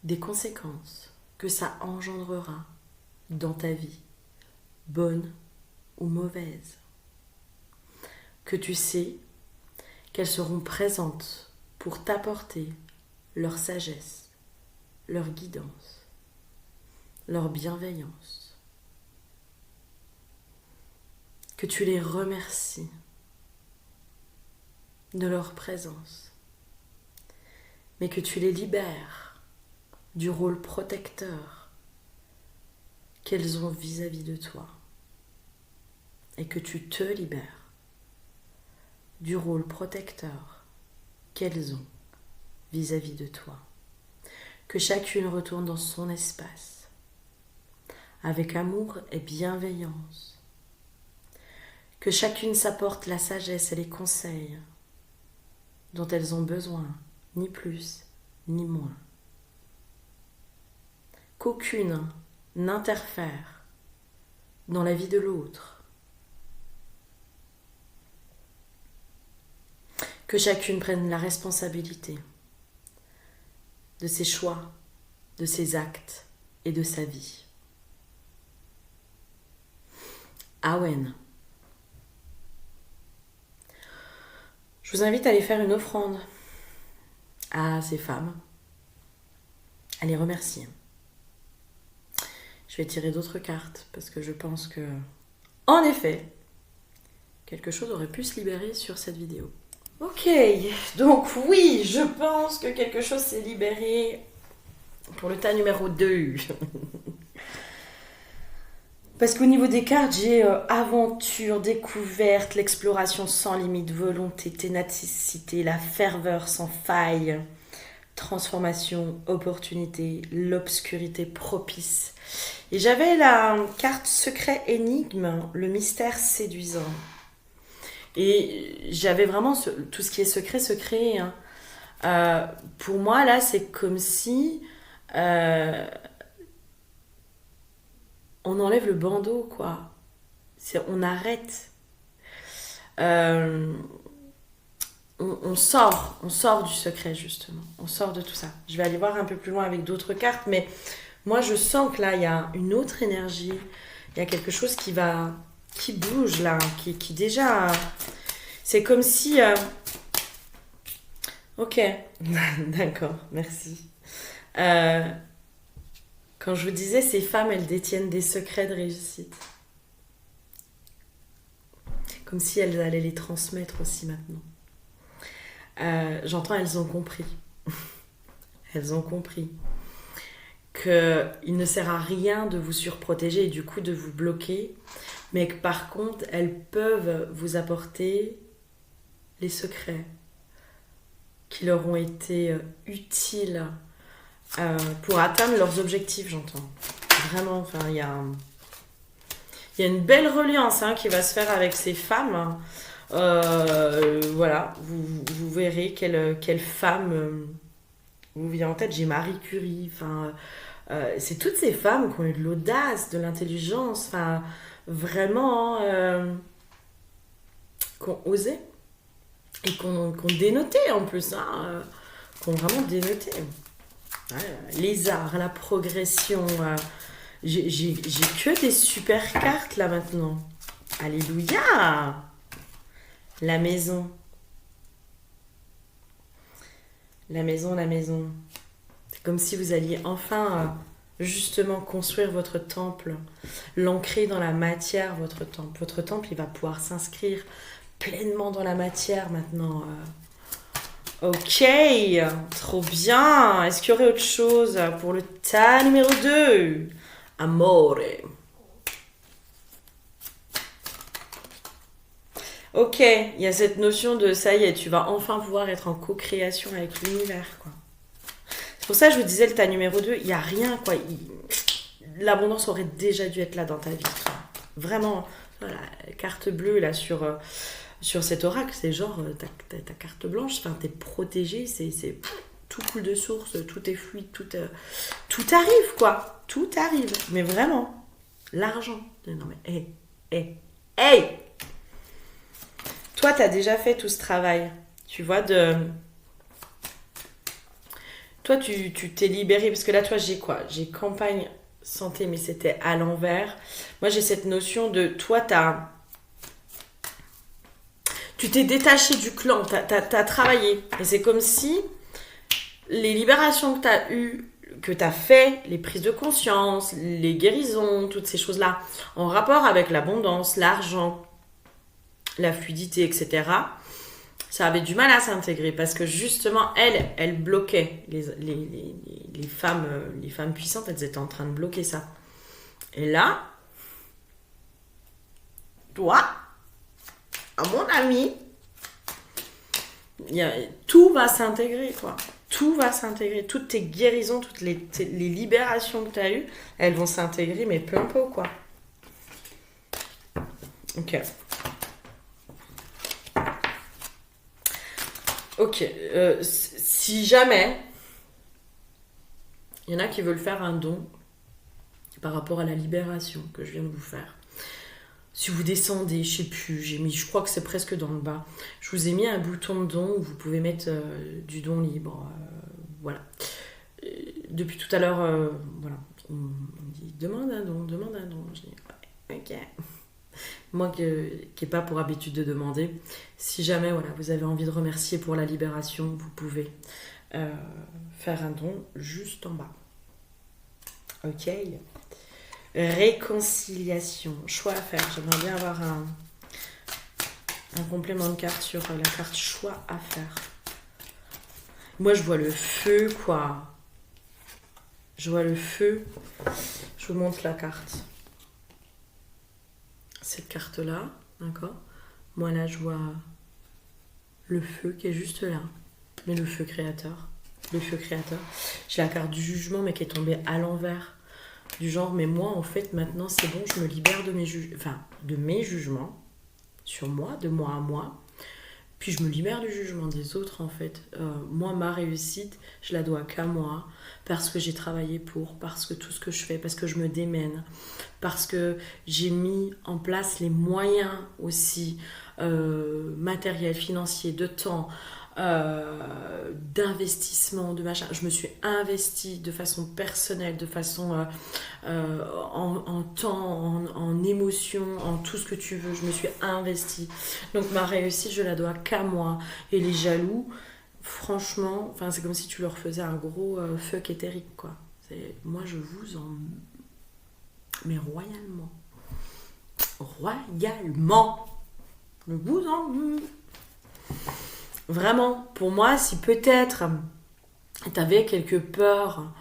des conséquences que ça engendrera dans ta vie, bonne ou mauvaise. Que tu sais qu'elles seront présentes pour t'apporter leur sagesse, leur guidance, leur bienveillance. Que tu les remercies de leur présence, mais que tu les libères du rôle protecteur qu'elles ont vis-à-vis de toi, et que tu te libères du rôle protecteur qu'elles ont vis-à-vis de toi. Que chacune retourne dans son espace avec amour et bienveillance. Que chacune s'apporte la sagesse et les conseils dont elles ont besoin, ni plus ni moins. Qu'aucune n'interfère dans la vie de l'autre. Que chacune prenne la responsabilité de ses choix, de ses actes et de sa vie. Awen. Je vous invite à aller faire une offrande à ces femmes, à les remercier. Je vais tirer d'autres cartes parce que je pense que, en effet, quelque chose aurait pu se libérer sur cette vidéo. Ok, donc oui, je pense que quelque chose s'est libéré pour le tas numéro 2. Parce qu'au niveau des cartes, j'ai aventure, découverte, l'exploration sans limite, volonté, ténacité, la ferveur sans faille, transformation, opportunité, l'obscurité propice. Et j'avais la carte secret énigme, le mystère séduisant. Et j'avais vraiment tout ce qui est secret. Hein. Pour moi, là, c'est comme si on enlève le bandeau, quoi. On arrête. On sort du secret, justement. On sort de tout ça. Je vais aller voir un peu plus loin avec d'autres cartes, mais moi, je sens que là, il y a une autre énergie. Il y a quelque chose qui bouge, là, qui déjà... C'est comme si... Ok, d'accord, merci. Quand je vous disais, ces femmes, elles détiennent des secrets de réussite. Comme si elles allaient les transmettre aussi maintenant. J'entends, elles ont compris. Elles ont compris qu'il ne sert à rien de vous surprotéger et du coup de vous bloquer, mais que par contre, elles peuvent vous apporter les secrets qui leur ont été utiles pour atteindre leurs objectifs, j'entends. Vraiment, enfin, il y a une belle reliance qui va se faire avec ces femmes. Voilà, vous verrez quelle femme vous vient en tête. J'ai Marie Curie, enfin, c'est toutes ces femmes qui ont eu de l'audace, de l'intelligence, enfin, vraiment, qui ont osé et qui ont dénoté en plus, qui ont vraiment dénoté. Ouais, les arts, la progression. J'ai que des super cartes là maintenant. Alléluia! La maison. La maison, la maison. C'est comme si vous alliez enfin justement construire votre temple, l'ancrer dans la matière, votre temple. Votre temple, il va pouvoir s'inscrire pleinement dans la matière maintenant. Ok, trop bien. Est-ce qu'il y aurait autre chose pour le tas numéro 2? Amore. Ok, il y a cette notion de ça y est, tu vas enfin pouvoir être en co-création avec l'univers, quoi. C'est pour ça que je vous disais le tas numéro 2, il n'y a rien, quoi. L'abondance aurait déjà dû être là dans ta vie, quoi. Vraiment, voilà, carte bleue là sur cet oracle, c'est genre ta carte blanche, enfin, t'es protégé, tout coule de source, tout est fluide, tout arrive, quoi. Tout arrive, mais vraiment, l'argent. Non mais, hey! Toi, t'as déjà fait tout ce travail, tu vois, Toi, tu t'es libéré, parce que là, toi, j'ai quoi? J'ai campagne santé, mais c'était à l'envers. Moi, j'ai cette notion de, toi, tu t'es détaché du clan, t'as travaillé. Et c'est comme si les libérations que t'as eues, que t'as fait, les prises de conscience, les guérisons, toutes ces choses-là, en rapport avec l'abondance, l'argent, la fluidité, etc., ça avait du mal à s'intégrer parce que justement, elle bloquait les femmes puissantes, elles étaient en train de bloquer ça. Et là, toi, à mon ami, tout va s'intégrer, quoi. Tout va s'intégrer. Toutes tes guérisons, toutes les libérations que tu as eues, elles vont s'intégrer, mais plein pot, quoi. Ok. Ok. Si jamais il y en a qui veulent faire un don par rapport à la libération que je viens de vous faire, si vous descendez, je sais plus, je crois que c'est presque dans le bas, je vous ai mis un bouton de don où vous pouvez mettre du don libre. Voilà. Depuis tout à l'heure, voilà, on me dit demande un don. Je dis ok. Moi qui n'ai pas pour habitude de demander, si jamais voilà, vous avez envie de remercier pour la libération, vous pouvez faire un don juste en bas. Ok. Réconciliation, choix à faire. J'aimerais bien avoir un complément de carte sur la carte choix à faire. Moi, je vois le feu, quoi. Je vois le feu. Je vous montre la carte. Cette carte-là, d'accord? Moi, là, je vois le feu qui est juste là. Mais le feu créateur. Le feu créateur. J'ai la carte du jugement, mais qui est tombée à l'envers. Du genre, mais moi, en fait, maintenant, c'est bon, je me libère de mes jugements sur moi, de moi à moi. Puis je me libère du jugement des autres, en fait. Moi, ma réussite, je la dois qu'à moi, parce que j'ai travaillé parce que tout ce que je fais, parce que je me démène, parce que j'ai mis en place les moyens aussi, matériels, financiers, de temps, d'investissement, de machin. Je me suis investie de façon personnelle, de façon en temps, en émotion, en tout ce que tu veux. Je me suis investie. Donc ma réussite, je la dois qu'à moi. Et les jaloux, franchement, c'est comme si tu leur faisais un gros fuck éthérique, quoi. Moi, je vous en... Mais royalement. Royalement. Je vous en... Vraiment, pour moi, si peut-être t'avais quelques peurs,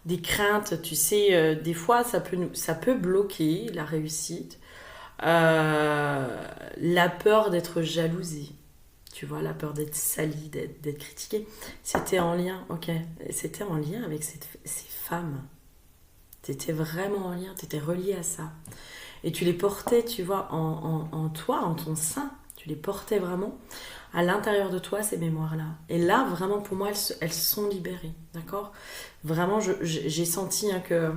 des craintes, tu sais, des fois ça peut bloquer la réussite, la peur d'être jalousée. Tu vois, la peur d'être sali, d'être critiqué. C'était en lien, ok. C'était en lien avec ces femmes. T'étais vraiment en lien, t'étais relié à ça. Et tu les portais, tu vois, en toi, en ton sein. Tu les portais vraiment à l'intérieur de toi, ces mémoires-là. Et là, vraiment, pour moi, elles sont libérées, d'accord? Vraiment, j'ai senti hein, que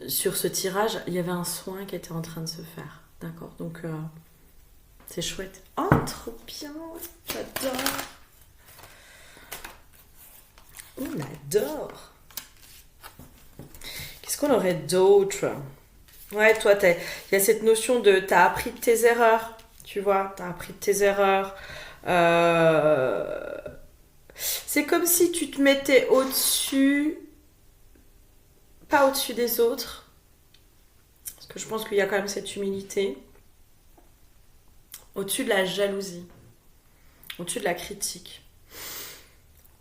sur ce tirage, il y avait un soin qui était en train de se faire, d'accord? Donc, c'est chouette. Oh, trop bien, j'adore. On adore. Qu'est-ce qu'on aurait d'autre? Ouais, toi, il y a cette notion de t'as appris de tes erreurs, tu vois, t'as appris de tes erreurs. Euh, C'est comme si tu te mettais au-dessus, pas au-dessus des autres, parce que je pense qu'il y a quand même cette humilité, au-dessus de la jalousie, au-dessus de la critique,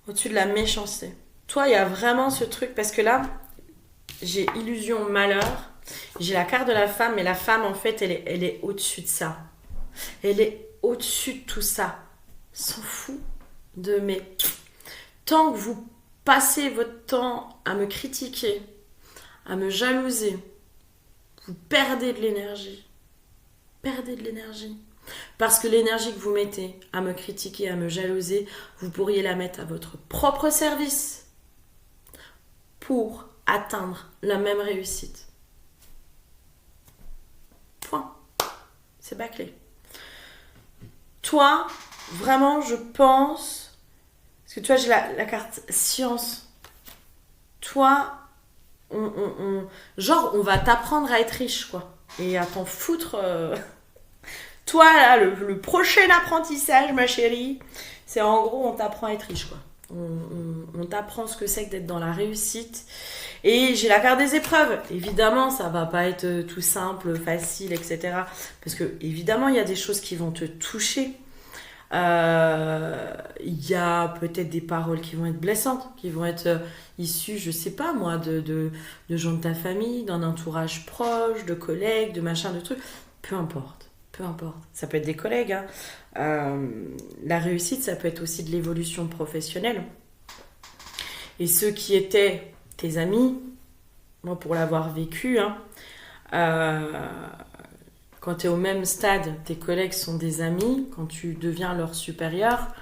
au-dessus de la méchanceté. Toi, il y a vraiment ce truc, parce que là, j'ai illusion, malheur, j'ai la carte de la femme, mais la femme, en fait, elle est au-dessus de ça. Elle est au-dessus de tout ça. S'en fout de mes... Tant que vous passez votre temps à me critiquer, à me jalouser, vous perdez de l'énergie. Perdez de l'énergie. Parce que l'énergie que vous mettez à me critiquer, à me jalouser, vous pourriez la mettre à votre propre service pour atteindre la même réussite. Point. C'est bâclé. Toi, vraiment, je pense... Parce que tu vois, j'ai la carte science. Toi, genre, on va t'apprendre à être riche, quoi. Et à t'en foutre... Toi, là, le prochain apprentissage, ma chérie, c'est en gros, on t'apprend à être riche, quoi. On t'apprend ce que c'est que d'être dans la réussite. Et j'ai la carte des épreuves. Évidemment, ça va pas être tout simple, facile, etc. Parce que, évidemment, il y a des choses qui vont te toucher. Il y a peut-être des paroles qui vont être blessantes, qui vont être issues, je sais pas moi, de gens de ta famille, d'un entourage proche, de collègues, de machin, de trucs. Peu importe. Peu importe. Ça peut être des collègues. Hein. La réussite, ça peut être aussi de l'évolution professionnelle. Et ceux qui étaient tes amis, moi pour l'avoir vécu, hein, quand tu es au même stade, tes collègues sont des amis, quand tu deviens leur supérieur,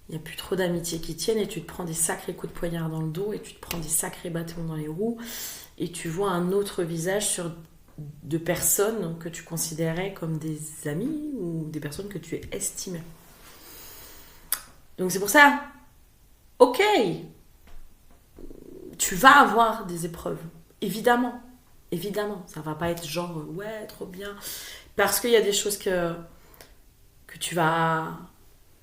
il n'y a plus trop d'amitié qui tiennent et tu te prends des sacrés coups de poignard dans le dos et tu te prends des sacrés bâtons dans les roues et tu vois un autre visage de personnes que tu considérais comme des amis ou des personnes que tu estimais. Donc c'est pour ça, ok, tu vas avoir des épreuves, évidemment. Évidemment, ça va pas être genre ouais, trop bien. Parce qu'il y a des choses que tu vas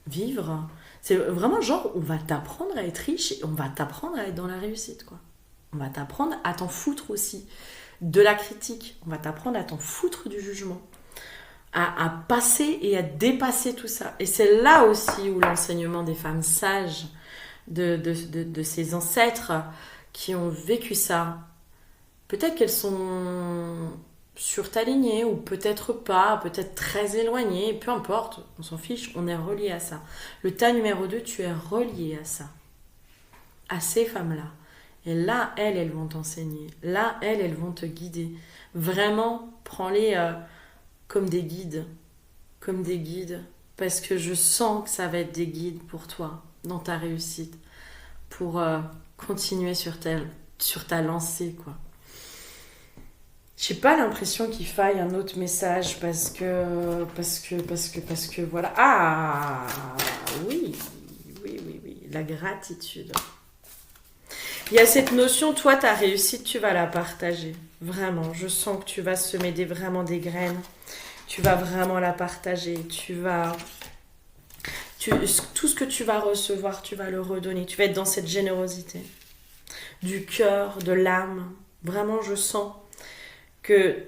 vivre. C'est vraiment genre, on va t'apprendre à être riche et on va t'apprendre à être dans la réussite, quoi. On va t'apprendre à t'en foutre aussi de la critique. On va t'apprendre à t'en foutre du jugement. À passer et à dépasser tout ça. Et c'est là aussi où l'enseignement des femmes sages, de ces ancêtres qui ont vécu ça, peut-être qu'elles sont sur ta lignée ou peut-être pas, peut-être très éloignées, peu importe, on s'en fiche, on est relié à ça. Le tas numéro 2, tu es relié à ça, à ces femmes-là. Et là, elles vont t'enseigner. Là, elles vont te guider. Vraiment, prends-les comme des guides. Comme des guides. Parce que je sens que ça va être des guides pour toi, dans ta réussite. Pour continuer sur ta lancée, quoi. J'ai pas l'impression qu'il faille un autre message parce que voilà. Ah oui, la gratitude. Il y a cette notion, toi, ta réussite, tu vas la partager. Vraiment, je sens que tu vas semer vraiment des graines. Tu vas vraiment la partager. Tout ce que tu vas recevoir, tu vas le redonner. Tu vas être dans cette générosité. Du cœur, de l'âme. Vraiment, je sens que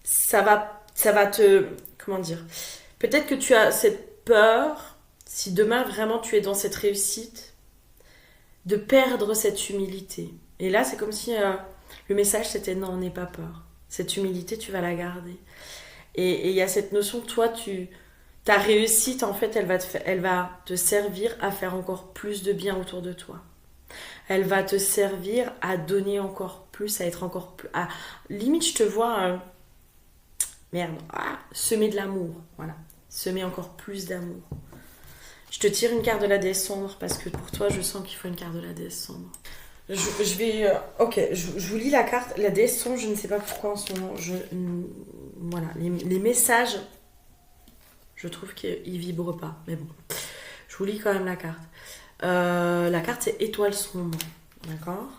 ça va te... Comment dire? Peut-être que tu as cette peur, si demain vraiment tu es dans cette réussite, de perdre cette humilité. Et là, c'est comme si le message c'était non, n'aie pas peur. Cette humilité, tu vas la garder. Et il y a cette notion, toi, tu Ta réussite, en fait, elle va te servir à faire encore plus de bien autour de toi. Elle va te servir à donner encore plus, à être encore plus... Limite, je te vois... semer de l'amour. Voilà. Semer encore plus d'amour. Je te tire une carte de la déesse sombre parce que pour toi, je sens qu'il faut une carte de la déesse sombre. Je vais... ok, je vous lis la carte. La déesse sombre, je ne sais pas pourquoi en ce moment. Voilà, les messages, je trouve qu'ils vibrent pas. Mais bon, je vous lis quand même la carte. La carte, c'est étoile sombre. D'accord ?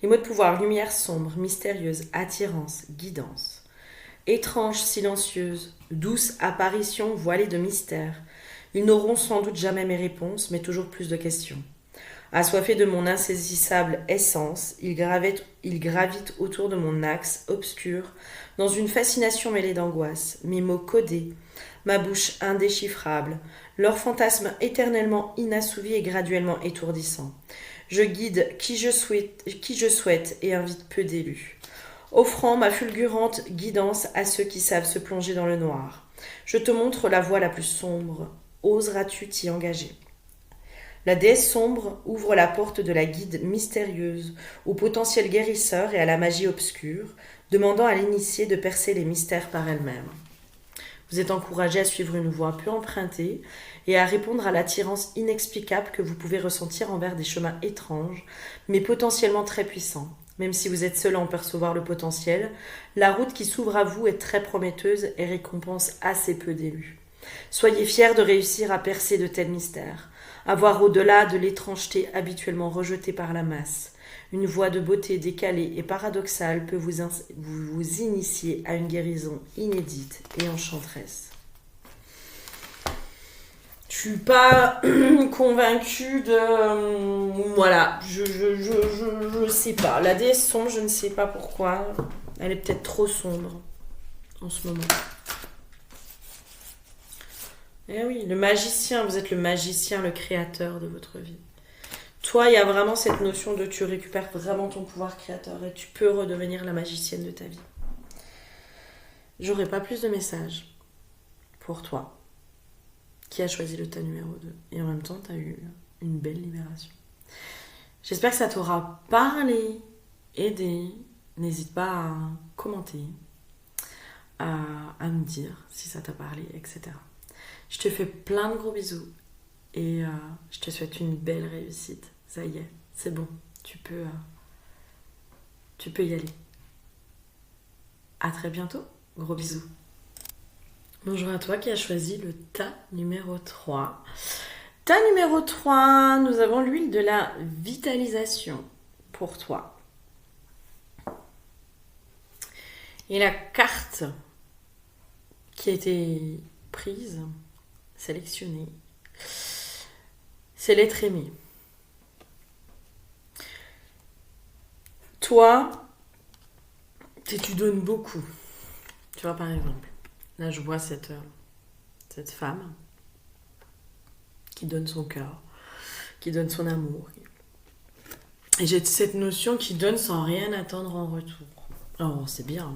Les mots de pouvoir, lumière sombre, mystérieuse, attirance, guidance. Étrange, silencieuse, douce apparition voilée de mystère. Ils n'auront sans doute jamais mes réponses, mais toujours plus de questions. Assoiffés de mon insaisissable essence, ils gravitent autour de mon axe obscur, dans une fascination mêlée d'angoisse, mes mots codés, ma bouche indéchiffrable, leur fantasme éternellement inassouvi et graduellement étourdissant. Je guide qui je souhaite et invite peu d'élus. Offrant ma fulgurante guidance à ceux qui savent se plonger dans le noir. Je te montre la voie la plus sombre. Oseras-tu t'y engager ? La déesse sombre ouvre la porte de la guide mystérieuse au potentiel guérisseur et à la magie obscure, demandant à l'initiée de percer les mystères par elle-même. Vous êtes encouragé à suivre une voie peu empruntée et à répondre à l'attirance inexplicable que vous pouvez ressentir envers des chemins étranges, mais potentiellement très puissants. Même si vous êtes seul à en percevoir le potentiel, la route qui s'ouvre à vous est très prometteuse et récompense assez peu d'élus. Soyez fiers de réussir à percer de tels mystères, à voir au-delà de l'étrangeté habituellement rejetée par la masse. Une voie de beauté décalée et paradoxale peut vous initier à une guérison inédite et enchanteresse. Je suis pas convaincue de... voilà, je sais pas. La déesse sombre, je ne sais pas pourquoi. Elle est peut-être trop sombre en ce moment. Eh oui, le magicien, vous êtes le magicien, le créateur de votre vie. Toi, il y a vraiment cette notion de tu récupères vraiment ton pouvoir créateur et tu peux redevenir la magicienne de ta vie. J'aurai pas plus de messages pour toi qui a choisi le tas numéro 2. Et en même temps, tu as eu une belle libération. J'espère que ça t'aura parlé, aidé. N'hésite pas à commenter, à me dire si ça t'a parlé, etc. Je te fais plein de gros bisous et je te souhaite une belle réussite. Ça y est, c'est bon. Tu peux y aller. À très bientôt. Gros bisous. Bonjour à toi qui as choisi le tas numéro 3. Tas numéro 3, nous avons l'huile de la vitalisation pour toi. Et la carte qui a été prise, sélectionnée, c'est l'être aimé. Toi, tu donnes beaucoup. Tu vois, par exemple, là je vois cette femme qui donne son cœur, qui donne son amour. Et j'ai cette notion qui donne sans rien attendre en retour. Alors c'est bien,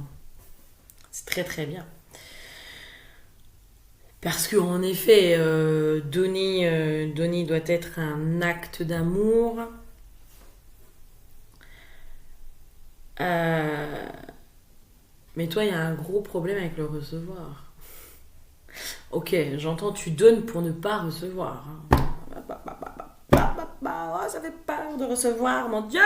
c'est très très bien. Parce qu'en effet, donner doit être un acte d'amour. Mais toi, il y a un gros problème avec le recevoir. Ok, j'entends, tu donnes pour ne pas recevoir. Ça fait peur de recevoir, mon Dieu.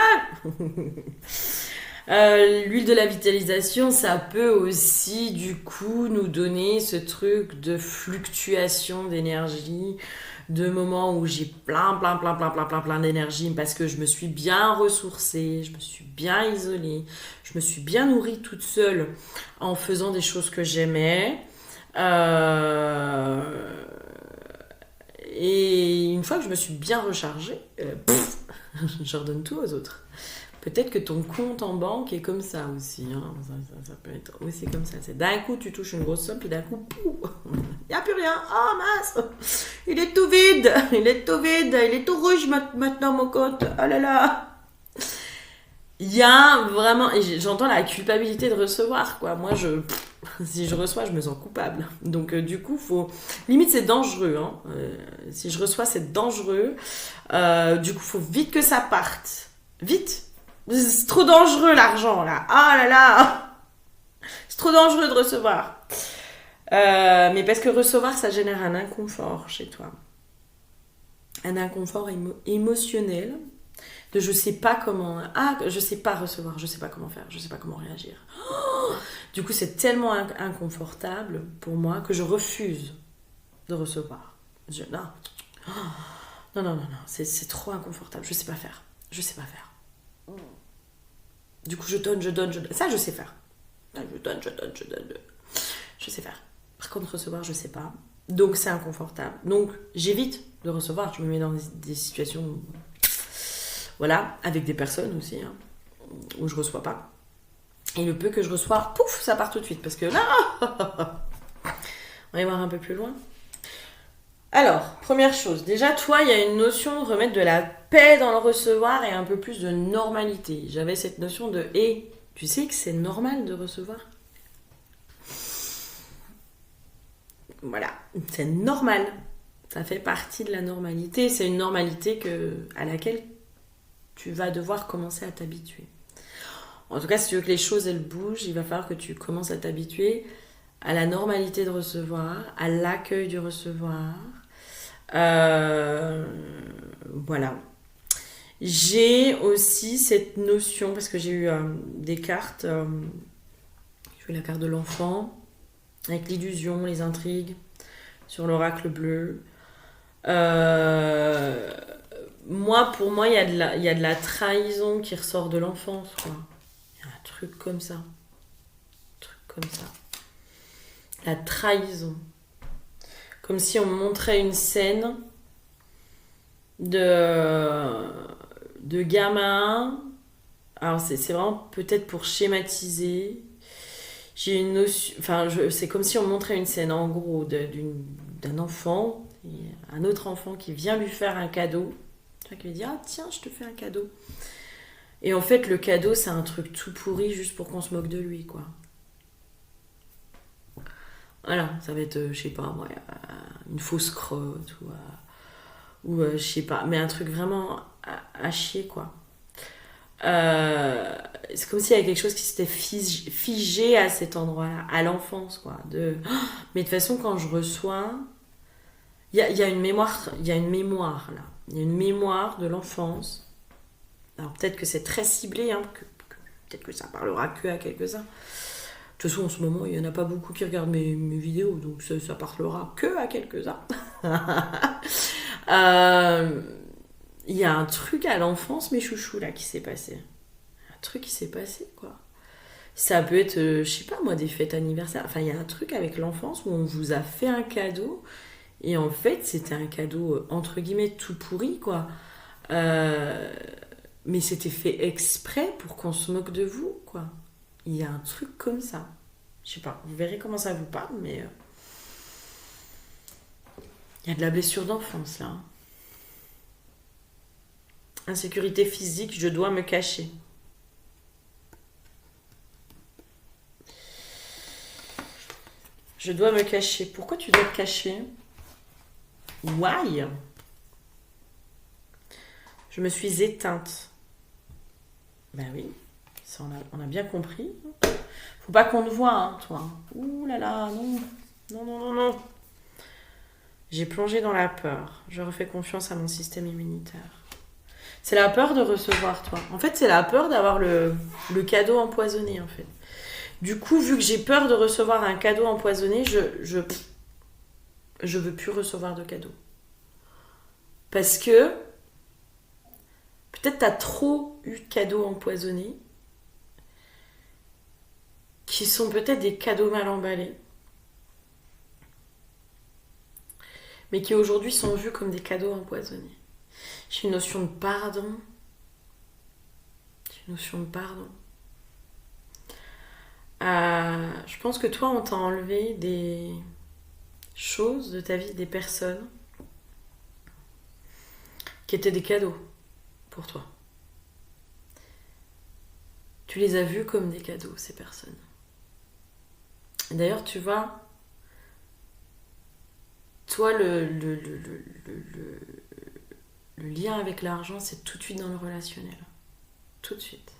L'huile de la vitalisation, ça peut aussi du coup nous donner ce truc de fluctuation d'énergie, de moments où j'ai plein d'énergie parce que je me suis bien ressourcée, je me suis bien isolée, je me suis bien nourrie toute seule en faisant des choses que j'aimais. Et une fois que je me suis bien rechargée, je redonne tout aux autres. Peut-être que ton compte en banque est comme ça aussi. Hein. Ça peut être aussi comme ça. C'est d'un coup, tu touches une grosse somme, puis d'un coup, il n'y a plus rien. Oh mince, il est tout vide. Il est tout rouge maintenant, mon compte. Oh là là. il y a vraiment, et j'entends la culpabilité de recevoir, quoi. Moi, si je reçois, je me sens coupable. Donc, du coup, limite, c'est dangereux, hein. Si je reçois, c'est dangereux. Du coup, faut vite que ça parte. Vite. C'est trop dangereux, l'argent, là. Ah là là. C'est trop dangereux de recevoir. Mais parce que recevoir, ça génère un inconfort chez toi. Un inconfort émotionnel. De je sais pas comment. Ah, je sais pas recevoir, je sais pas comment faire, je sais pas comment réagir. Oh, du coup, c'est tellement inconfortable pour moi que je refuse de recevoir. Non. Oh, non, non, non, non, c'est trop inconfortable, je sais pas faire. Je sais pas faire. Du coup, je donne, je donne, je donne. Ça, je sais faire. Je donne, je donne, je donne. Je sais faire. Par contre, recevoir, je sais pas. Donc, c'est inconfortable. Donc, j'évite de recevoir. Je me mets dans des situations. Voilà, avec des personnes aussi, hein, où je reçois pas. Et le peu que je reçois, pouf, ça part tout de suite. Parce que là, on va y voir un peu plus loin. Alors, première chose, déjà, toi, il y a une notion de remettre de la paix dans le recevoir et un peu plus de normalité. J'avais cette notion de « et tu sais que c'est normal de recevoir ?» Voilà, c'est normal. Ça fait partie de la normalité. C'est une normalité à laquelle tu vas devoir commencer à t'habituer. En tout cas, si tu veux que les choses elles bougent, il va falloir que tu commences à t'habituer à la normalité de recevoir, à l'accueil du recevoir. Voilà. J'ai aussi cette notion, parce que j'ai eu des cartes, j'ai eu la carte de l'enfant, avec l'illusion, les intrigues, sur l'oracle bleu. Pour moi, il y a de la trahison qui ressort de l'enfance, quoi. Il y a un truc comme ça. La trahison. Comme si on montrait une scène de gamin. Alors, c'est vraiment peut-être pour schématiser. J'ai une notion. C'est comme si on montrait une scène, en gros, d'un enfant, et un autre enfant qui vient lui faire un cadeau. Qui lui dit ah tiens je te fais un cadeau et en fait le cadeau c'est un truc tout pourri juste pour qu'on se moque de lui quoi. Voilà, ça va être je sais pas moi une fausse crotte ou je sais pas, mais un truc vraiment à chier quoi. C'est comme s'il y avait quelque chose qui s'était figé à cet endroit là à l'enfance quoi mais de toute façon quand je reçois il y a une mémoire là. Il y a une mémoire de l'enfance. Alors peut-être que c'est très ciblé, hein, peut-être que ça parlera que à quelques-uns. De toute façon, en ce moment, il n'y en a pas beaucoup qui regardent mes vidéos, donc ça parlera que à quelques-uns. Il y a un truc à l'enfance, mes chouchous, là, qui s'est passé. Un truc qui s'est passé, quoi. Ça peut être, je sais pas moi, des fêtes anniversaires. Enfin, il y a un truc avec l'enfance où on vous a fait un cadeau. Et en fait, c'était un cadeau, entre guillemets, tout pourri, quoi. Mais c'était fait exprès pour qu'on se moque de vous, quoi. Il y a un truc comme ça. Je sais pas, vous verrez comment ça vous parle, mais... il y a de la blessure d'enfance, là. Insécurité physique, je dois me cacher. Je dois me cacher. Pourquoi tu dois te cacher ? Why ? Je me suis éteinte. Ben oui, ça on a bien compris. Faut pas qu'on te voie, hein, toi. Ouh là là, non. Non, non, non, non. J'ai plongé dans la peur. Je refais confiance à mon système immunitaire. C'est la peur de recevoir, toi. En fait, c'est la peur d'avoir le cadeau empoisonné, en fait. Du coup, vu que j'ai peur de recevoir un cadeau empoisonné, je veux plus recevoir de cadeaux. Parce que peut-être t'as trop eu de cadeaux empoisonnés qui sont peut-être des cadeaux mal emballés, mais qui aujourd'hui sont vus comme des cadeaux empoisonnés. J'ai une notion de pardon. Je pense que toi, on t'a enlevé des choses de ta vie, des personnes qui étaient des cadeaux pour toi. Tu les as vus comme des cadeaux, ces personnes. D'ailleurs, tu vois, toi, le lien avec l'argent, c'est tout de suite dans le relationnel. Tout de suite.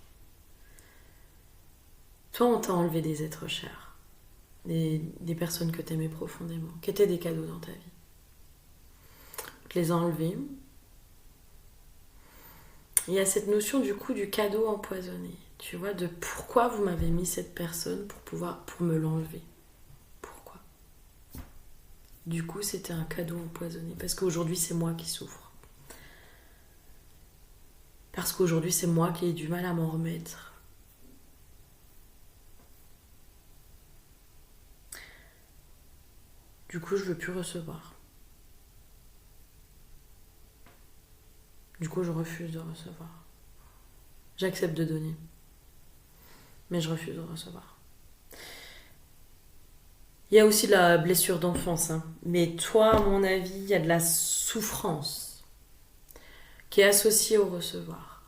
Toi, on t'a enlevé des êtres chers. Des personnes que t'aimais profondément, qui étaient des cadeaux dans ta vie. On te les a enlevés. Il y a cette notion du coup du cadeau empoisonné. Tu vois, de pourquoi vous m'avez mis cette personne pour me l'enlever. Pourquoi? Du coup, c'était un cadeau empoisonné. Parce qu'aujourd'hui, c'est moi qui souffre. Parce qu'aujourd'hui, c'est moi qui ai du mal à m'en remettre. Du coup, je veux plus recevoir. Du coup, je refuse de recevoir. J'accepte de donner. Mais je refuse de recevoir. Il y a aussi la blessure d'enfance. Hein. Mais toi, à mon avis, il y a de la souffrance qui est associée au recevoir.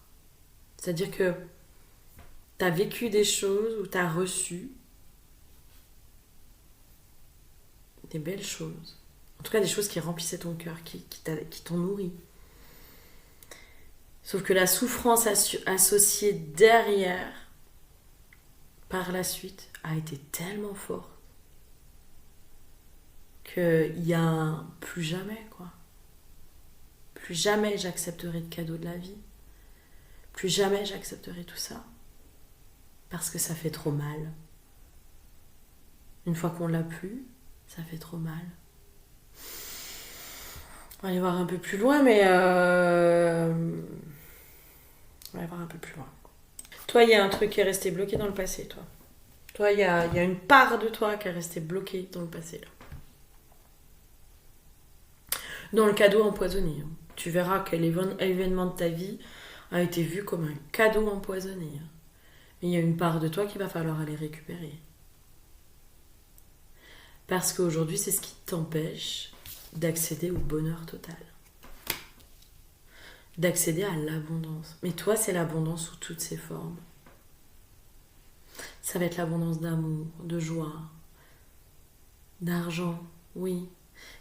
C'est-à-dire que tu as vécu des choses ou tu as reçu des belles choses. En tout cas, des choses qui remplissaient ton cœur, qui t'ont nourri. Sauf que la souffrance associée derrière, par la suite, a été tellement forte qu'il y a un plus jamais, quoi. Plus jamais j'accepterai de cadeaux de la vie. Plus jamais j'accepterai tout ça. Parce que ça fait trop mal. Une fois qu'on l'a plus, ça fait trop mal. On va aller voir un peu plus loin, mais... On va aller voir un peu plus loin. Toi, il y a un truc qui est resté bloqué dans le passé, toi. Toi, il y a une part de toi qui est restée bloquée dans le passé, là. Dans le cadeau empoisonné. Hein. Tu verras quel événement de ta vie a été vu comme un cadeau empoisonné. Hein. Mais il y a une part de toi qu'il va falloir aller récupérer. Parce qu'aujourd'hui, c'est ce qui t'empêche d'accéder au bonheur total. D'accéder à l'abondance. Mais toi, c'est l'abondance sous toutes ses formes. Ça va être l'abondance d'amour, de joie, d'argent, oui.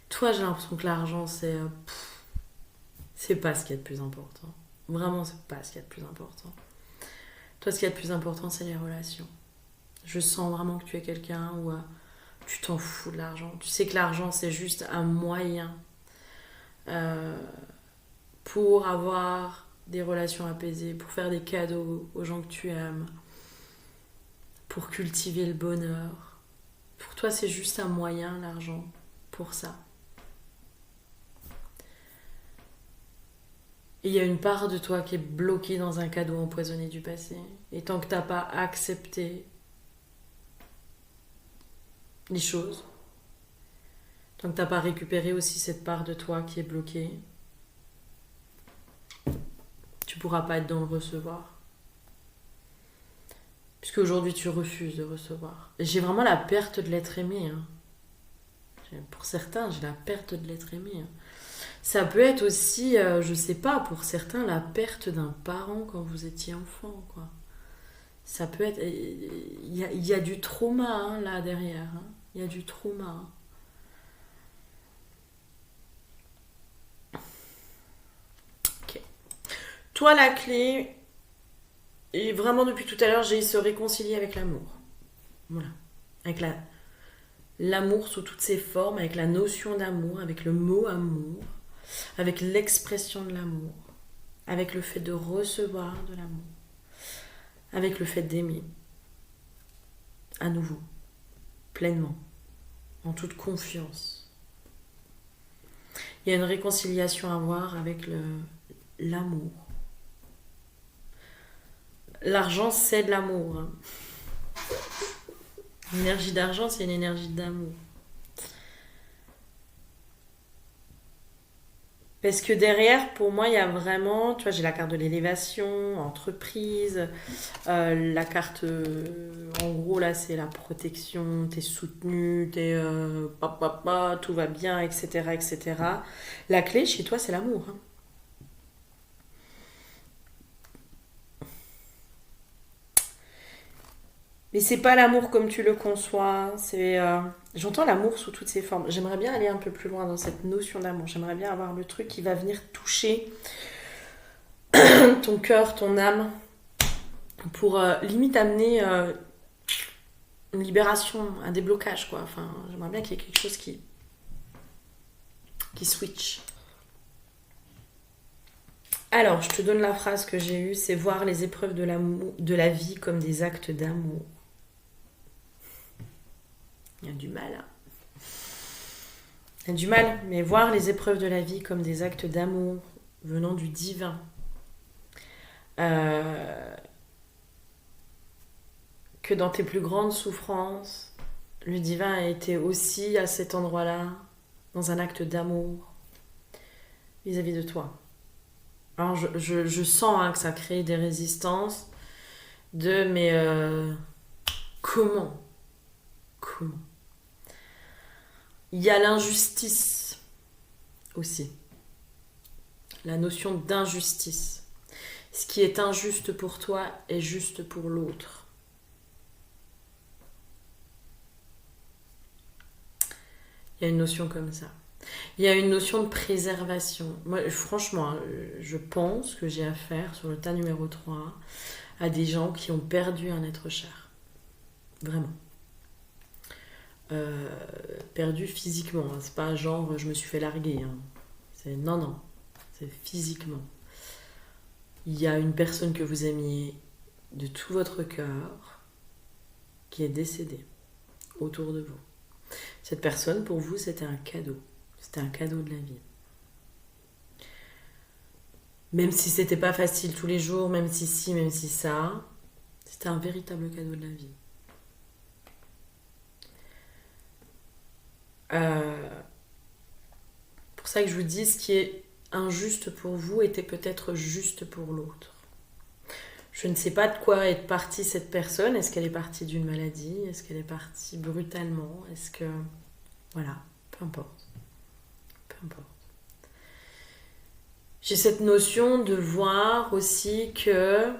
Toi, j'ai l'impression que l'argent, c'est pas ce qu'il y a de plus important. Vraiment, c'est pas ce qu'il y a de plus important. Toi, ce qu'il y a de plus important, c'est les relations. Je sens vraiment que tu es quelqu'un où tu t'en fous de l'argent. Tu sais que l'argent, c'est juste un moyen pour avoir des relations apaisées, pour faire des cadeaux aux gens que tu aimes, pour cultiver le bonheur. Pour toi, c'est juste un moyen, l'argent, pour ça. Et il y a une part de toi qui est bloquée dans un cadeau empoisonné du passé. Et tant que tu n'as pas accepté les choses, tant que tu n'as pas récupéré aussi cette part de toi qui est bloquée, tu ne pourras pas être dans le recevoir. Puisque aujourd'hui tu refuses de recevoir. Et j'ai vraiment la perte de l'être aimé. Hein. Pour certains, j'ai la perte de l'être aimé. Hein. Ça peut être aussi, je sais pas, pour certains, la perte d'un parent quand vous étiez enfant, quoi. Ça peut être... Il y a du trauma, hein, là, derrière. Hein. Il y a du trauma. Ok. Toi, la clé, et vraiment depuis tout à l'heure, j'ai se réconcilier avec l'amour. Voilà. Avec l'amour sous toutes ses formes, avec la notion d'amour, avec le mot amour, avec l'expression de l'amour, avec le fait de recevoir de l'amour, avec le fait d'aimer, à nouveau, pleinement, en toute confiance. Il y a une réconciliation à avoir avec l'amour. L'argent, c'est de l'amour. Hein. L'énergie d'argent, c'est une énergie d'amour. Parce que derrière, pour moi, il y a vraiment, tu vois, j'ai la carte de l'élévation, entreprise, la carte, en gros, là, c'est la protection, t'es soutenu, tout va bien, etc., etc. La clé, chez toi, c'est l'amour. Hein. Mais c'est pas l'amour comme tu le conçois. J'entends l'amour sous toutes ses formes. J'aimerais bien aller un peu plus loin dans cette notion d'amour. J'aimerais bien avoir le truc qui va venir toucher ton cœur, ton âme, pour limite amener une libération, un déblocage, quoi. Enfin, j'aimerais bien qu'il y ait quelque chose qui switch. Alors, je te donne la phrase que j'ai eue, c'est voir les épreuves de la vie comme des actes d'amour. Il y a du mal. Hein. Il y a du mal, mais voir les épreuves de la vie comme des actes d'amour venant du divin. Que dans tes plus grandes souffrances, le divin a été aussi à cet endroit-là, dans un acte d'amour vis-à-vis de toi. Alors je sens hein, que ça crée des résistances mais comment il y a l'injustice aussi, la notion d'injustice. Ce qui est injuste pour toi est juste pour l'autre. Il y a une notion comme ça. Il y a une notion de préservation. Moi, franchement, je pense que j'ai affaire sur le tas numéro 3 à des gens qui ont perdu un être cher. Vraiment. Perdu physiquement. Hein. C'est pas genre je me suis fait larguer. Hein. Non. C'est physiquement. Il y a une personne que vous aimiez de tout votre cœur qui est décédée autour de vous. Cette personne, pour vous, c'était un cadeau. C'était un cadeau de la vie. Même si c'était pas facile tous les jours, même si ci, même si ça, c'était un véritable cadeau de la vie. Pour ça que je vous dis, ce qui est injuste pour vous était peut-être juste pour l'autre. Je ne sais pas de quoi est partie cette personne. Est-ce qu'elle est partie d'une maladie? Est-ce qu'elle est partie brutalement? Est-ce que... Voilà, peu importe. Peu importe. J'ai cette notion de voir aussi que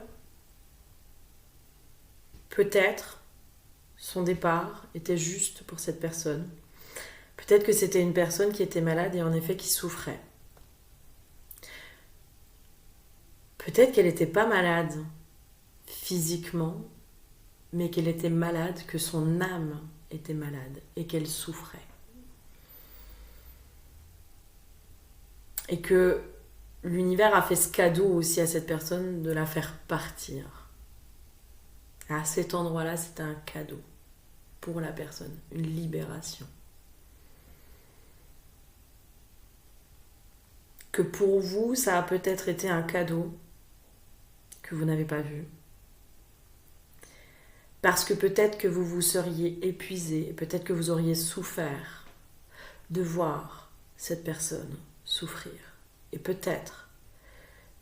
peut-être son départ était juste pour cette personne. Peut-être que c'était une personne qui était malade et en effet qui souffrait. Peut-être qu'elle n'était pas malade physiquement, mais qu'elle était malade, que son âme était malade et qu'elle souffrait. Et que l'univers a fait ce cadeau aussi à cette personne de la faire partir. À cet endroit-là, c'était un cadeau pour la personne, une libération. Que pour vous, ça a peut-être été un cadeau que vous n'avez pas vu. Parce que peut-être que vous vous seriez épuisé, peut-être que vous auriez souffert de voir cette personne souffrir. Et peut-être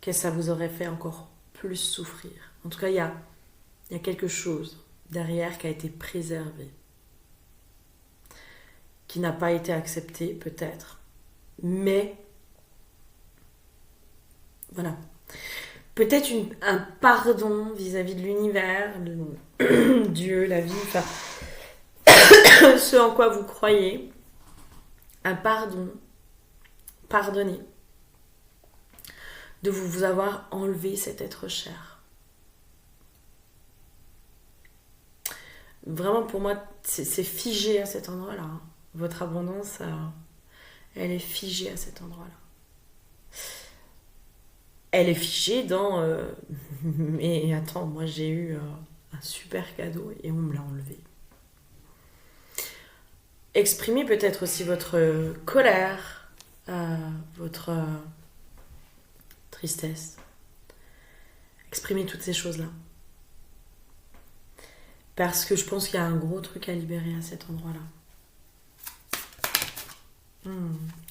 que ça vous aurait fait encore plus souffrir. En tout cas, il y a quelque chose derrière qui a été préservé, qui n'a pas été accepté peut-être, mais voilà. Peut-être un pardon vis-à-vis de l'univers, Dieu, la vie, enfin, ce en quoi vous croyez, un pardon, pardonner, de vous avoir enlevé cet être cher. Vraiment, pour moi, c'est figé à cet endroit-là. Hein. Votre abondance, elle est figée à cet endroit-là. Elle est figée dans... Mais attends, moi j'ai eu un super cadeau et on me l'a enlevé. Exprimez peut-être aussi votre colère, votre tristesse. Exprimez toutes ces choses-là. Parce que je pense qu'il y a un gros truc à libérer à cet endroit-là.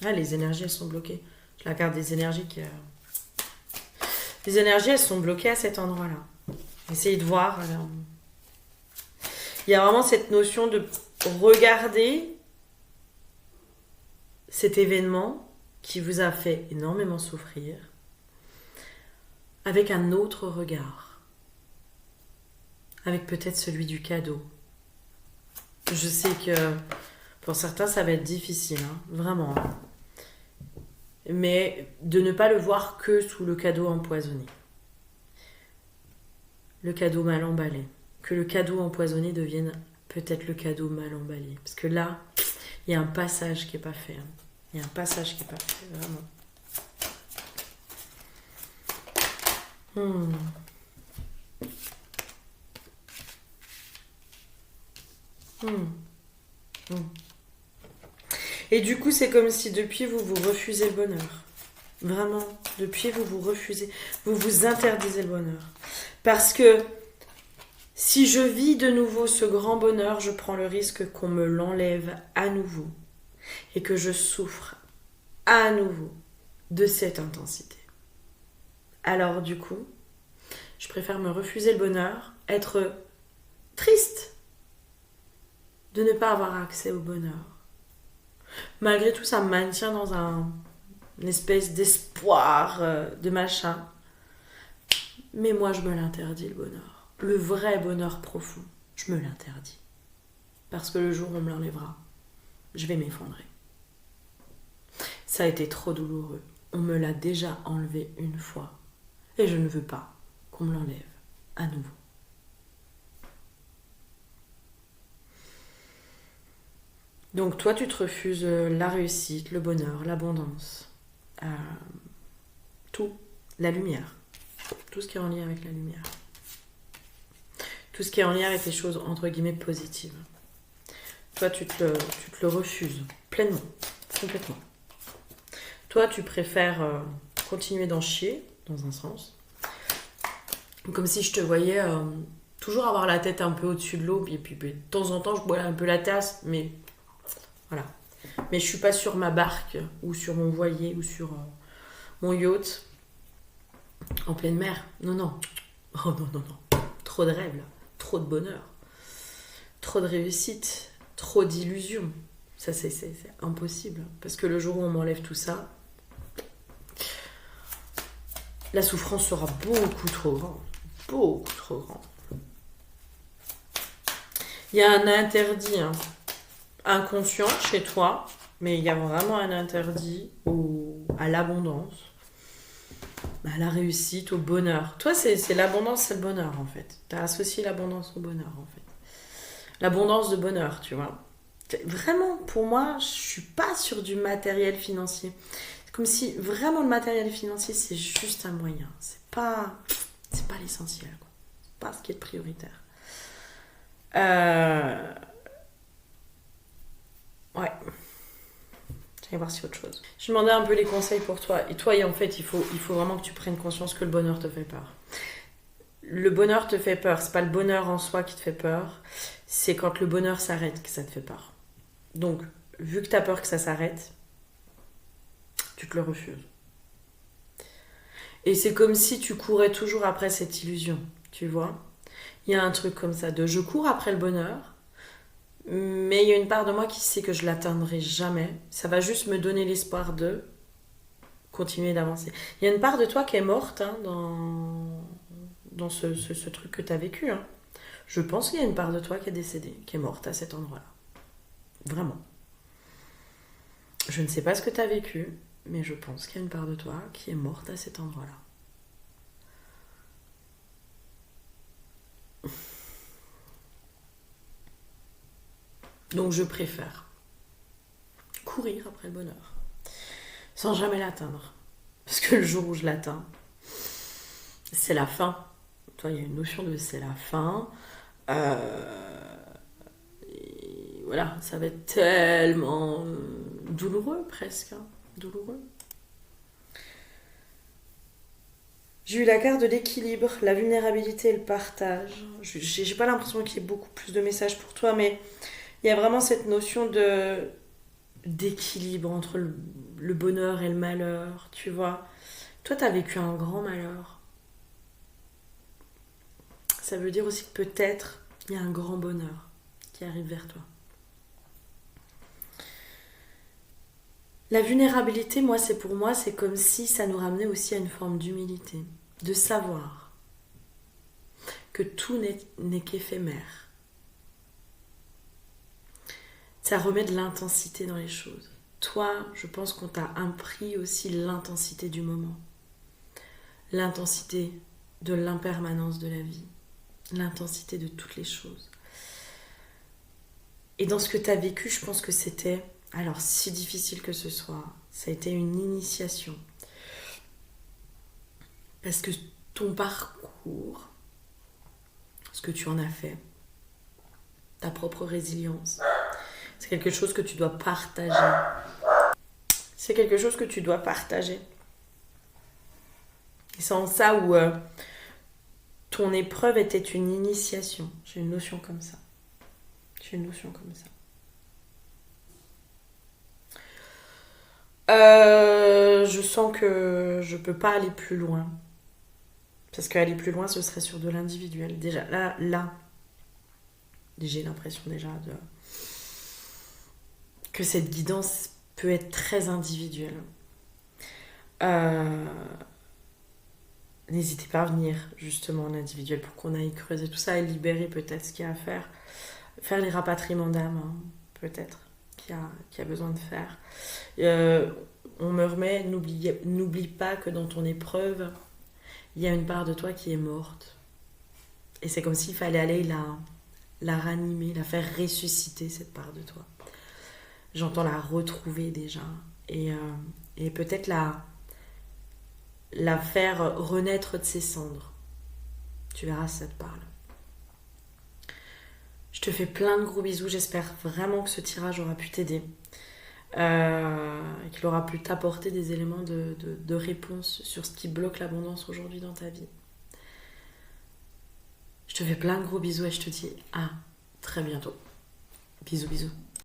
Ah, les énergies, elles sont bloquées. Je la carte des énergies qui... Les énergies, elles sont bloquées à cet endroit-là. Essayez de voir. Alors... Il y a vraiment cette notion de regarder cet événement qui vous a fait énormément souffrir avec un autre regard. avec peut-être celui du cadeau. Je sais que pour certains, ça va être difficile, hein, vraiment. Mais de ne pas le voir que sous le cadeau empoisonné. Le cadeau mal emballé. Que le cadeau empoisonné devienne peut-être le cadeau mal emballé. Parce que là, il y a un passage qui n'est pas fait. Hein. Il y a un passage qui n'est pas fait, vraiment. Hmm. Hmm. Hmm. Et du coup, c'est comme si depuis vous vous refusez le bonheur. Vraiment, depuis vous vous refusez, vous vous interdisez le bonheur. Parce que si je vis de nouveau ce grand bonheur, je prends le risque qu'on me l'enlève à nouveau et que je souffre à nouveau de cette intensité. Alors du coup, je préfère me refuser le bonheur, être triste de ne pas avoir accès au bonheur. Malgré tout, ça me maintient dans une espèce d'espoir, de machin. Mais moi, je me l'interdis, le bonheur. Le vrai bonheur profond, je me l'interdis. Parce que le jour où on me l'enlèvera, je vais m'effondrer. Ça a été trop douloureux. On me l'a déjà enlevé une fois. Et je ne veux pas qu'on me l'enlève à nouveau. Donc toi, tu te refuses la réussite, le bonheur, l'abondance, tout, la lumière, tout ce qui est en lien avec la lumière. Tout ce qui est en lien avec les choses, entre guillemets, positives. Toi, tu te le refuses pleinement, complètement. Toi, tu préfères continuer d'en chier, dans un sens. Comme si je te voyais toujours avoir la tête un peu au-dessus de l'eau, et puis de temps en temps, je bois un peu la tasse, mais voilà. Mais je suis pas sur ma barque, ou sur mon voilier, ou sur mon yacht, en pleine mer. Non, non. Oh non, non, non. Trop de rêves, là. Trop de bonheur. Trop de réussite. Trop d'illusions. Ça, c'est impossible. Parce que le jour où on m'enlève tout ça, la souffrance sera beaucoup trop grande. Beaucoup trop grande. Il y a un interdit inconscient chez toi, mais il y a vraiment un interdit à l'abondance, à la réussite, au bonheur. Toi, c'est l'abondance, c'est le bonheur, en fait. Tu as associé l'abondance au bonheur, en fait. L'abondance de bonheur, tu vois. Vraiment, pour moi, je suis pas sur du matériel financier. C'est comme si vraiment le matériel financier, c'est juste un moyen. C'est pas l'essentiel, quoi. C'est pas ce qui est prioritaire. Ouais. Je vais voir si autre chose. Je demandais un peu les conseils pour toi. Et toi, en fait, il faut vraiment que tu prennes conscience que le bonheur te fait peur. Le bonheur te fait peur. C'est pas le bonheur en soi qui te fait peur. C'est quand le bonheur s'arrête que ça te fait peur. Donc, vu que tu as peur que ça s'arrête, tu te le refuses. Et c'est comme si tu courais toujours après cette illusion, tu vois. Il y a un truc comme ça de je cours après le bonheur, mais il y a une part de moi qui sait que je l'atteindrai jamais. Ça va juste me donner l'espoir de continuer d'avancer. Il y a une part de toi qui est morte dans ce truc que tu as vécu. Hein. Je pense qu'il y a une part de toi qui est décédée, qui est morte à cet endroit-là. Vraiment. Je ne sais pas ce que tu as vécu, mais je pense qu'il y a une part de toi qui est morte à cet endroit-là. Donc je préfère courir après le bonheur, sans jamais l'atteindre. Parce que le jour où je l'atteins, c'est la fin. Toi, il y a une notion de c'est la fin. Et voilà, ça va être tellement douloureux presque. Hein, douloureux. J'ai eu la carte de l'équilibre, la vulnérabilité et le partage. J'ai pas l'impression qu'il y ait beaucoup plus de messages pour toi, mais il y a vraiment cette notion d'équilibre entre le bonheur et le malheur, tu vois. Toi, t'as vécu un grand malheur. Ça veut dire aussi que peut-être il y a un grand bonheur qui arrive vers toi. La vulnérabilité, pour moi, c'est comme si ça nous ramenait aussi à une forme d'humilité, de savoir que tout n'est qu'éphémère. Ça remet de l'intensité dans les choses. Toi, je pense qu'on t'a appris aussi l'intensité du moment. L'intensité de l'impermanence de la vie. L'intensité de toutes les choses. Et dans ce que tu as vécu, je pense que c'était, alors si difficile que ce soit, ça a été une initiation. Parce que ton parcours, ce que tu en as fait, ta propre résilience, c'est quelque chose que tu dois partager. C'est quelque chose que tu dois partager. Et c'est en ça où ton épreuve était une initiation. J'ai une notion comme ça. Je sens que je peux pas aller plus loin. Parce qu'aller plus loin, ce serait sur de l'individuel. Déjà, là, j'ai l'impression déjà que cette guidance peut être très individuelle. N'hésitez pas à venir justement en individuel pour qu'on aille creuser tout ça et libérer peut-être ce qu'il y a à faire. Faire les rapatriements d'âme, hein, peut-être, qu'il y a besoin de faire. On me remet, n'oublie pas que dans ton épreuve, il y a une part de toi qui est morte. Et c'est comme s'il fallait aller la ranimer, la faire ressusciter, cette part de toi. J'entends la retrouver déjà. Et peut-être la faire renaître de ses cendres. Tu verras si ça te parle. Je te fais plein de gros bisous. J'espère vraiment que ce tirage aura pu t'aider. Qu'il aura pu t'apporter des éléments de réponse sur ce qui bloque l'abondance aujourd'hui dans ta vie. Je te fais plein de gros bisous et je te dis à très bientôt. Bisous, bisous.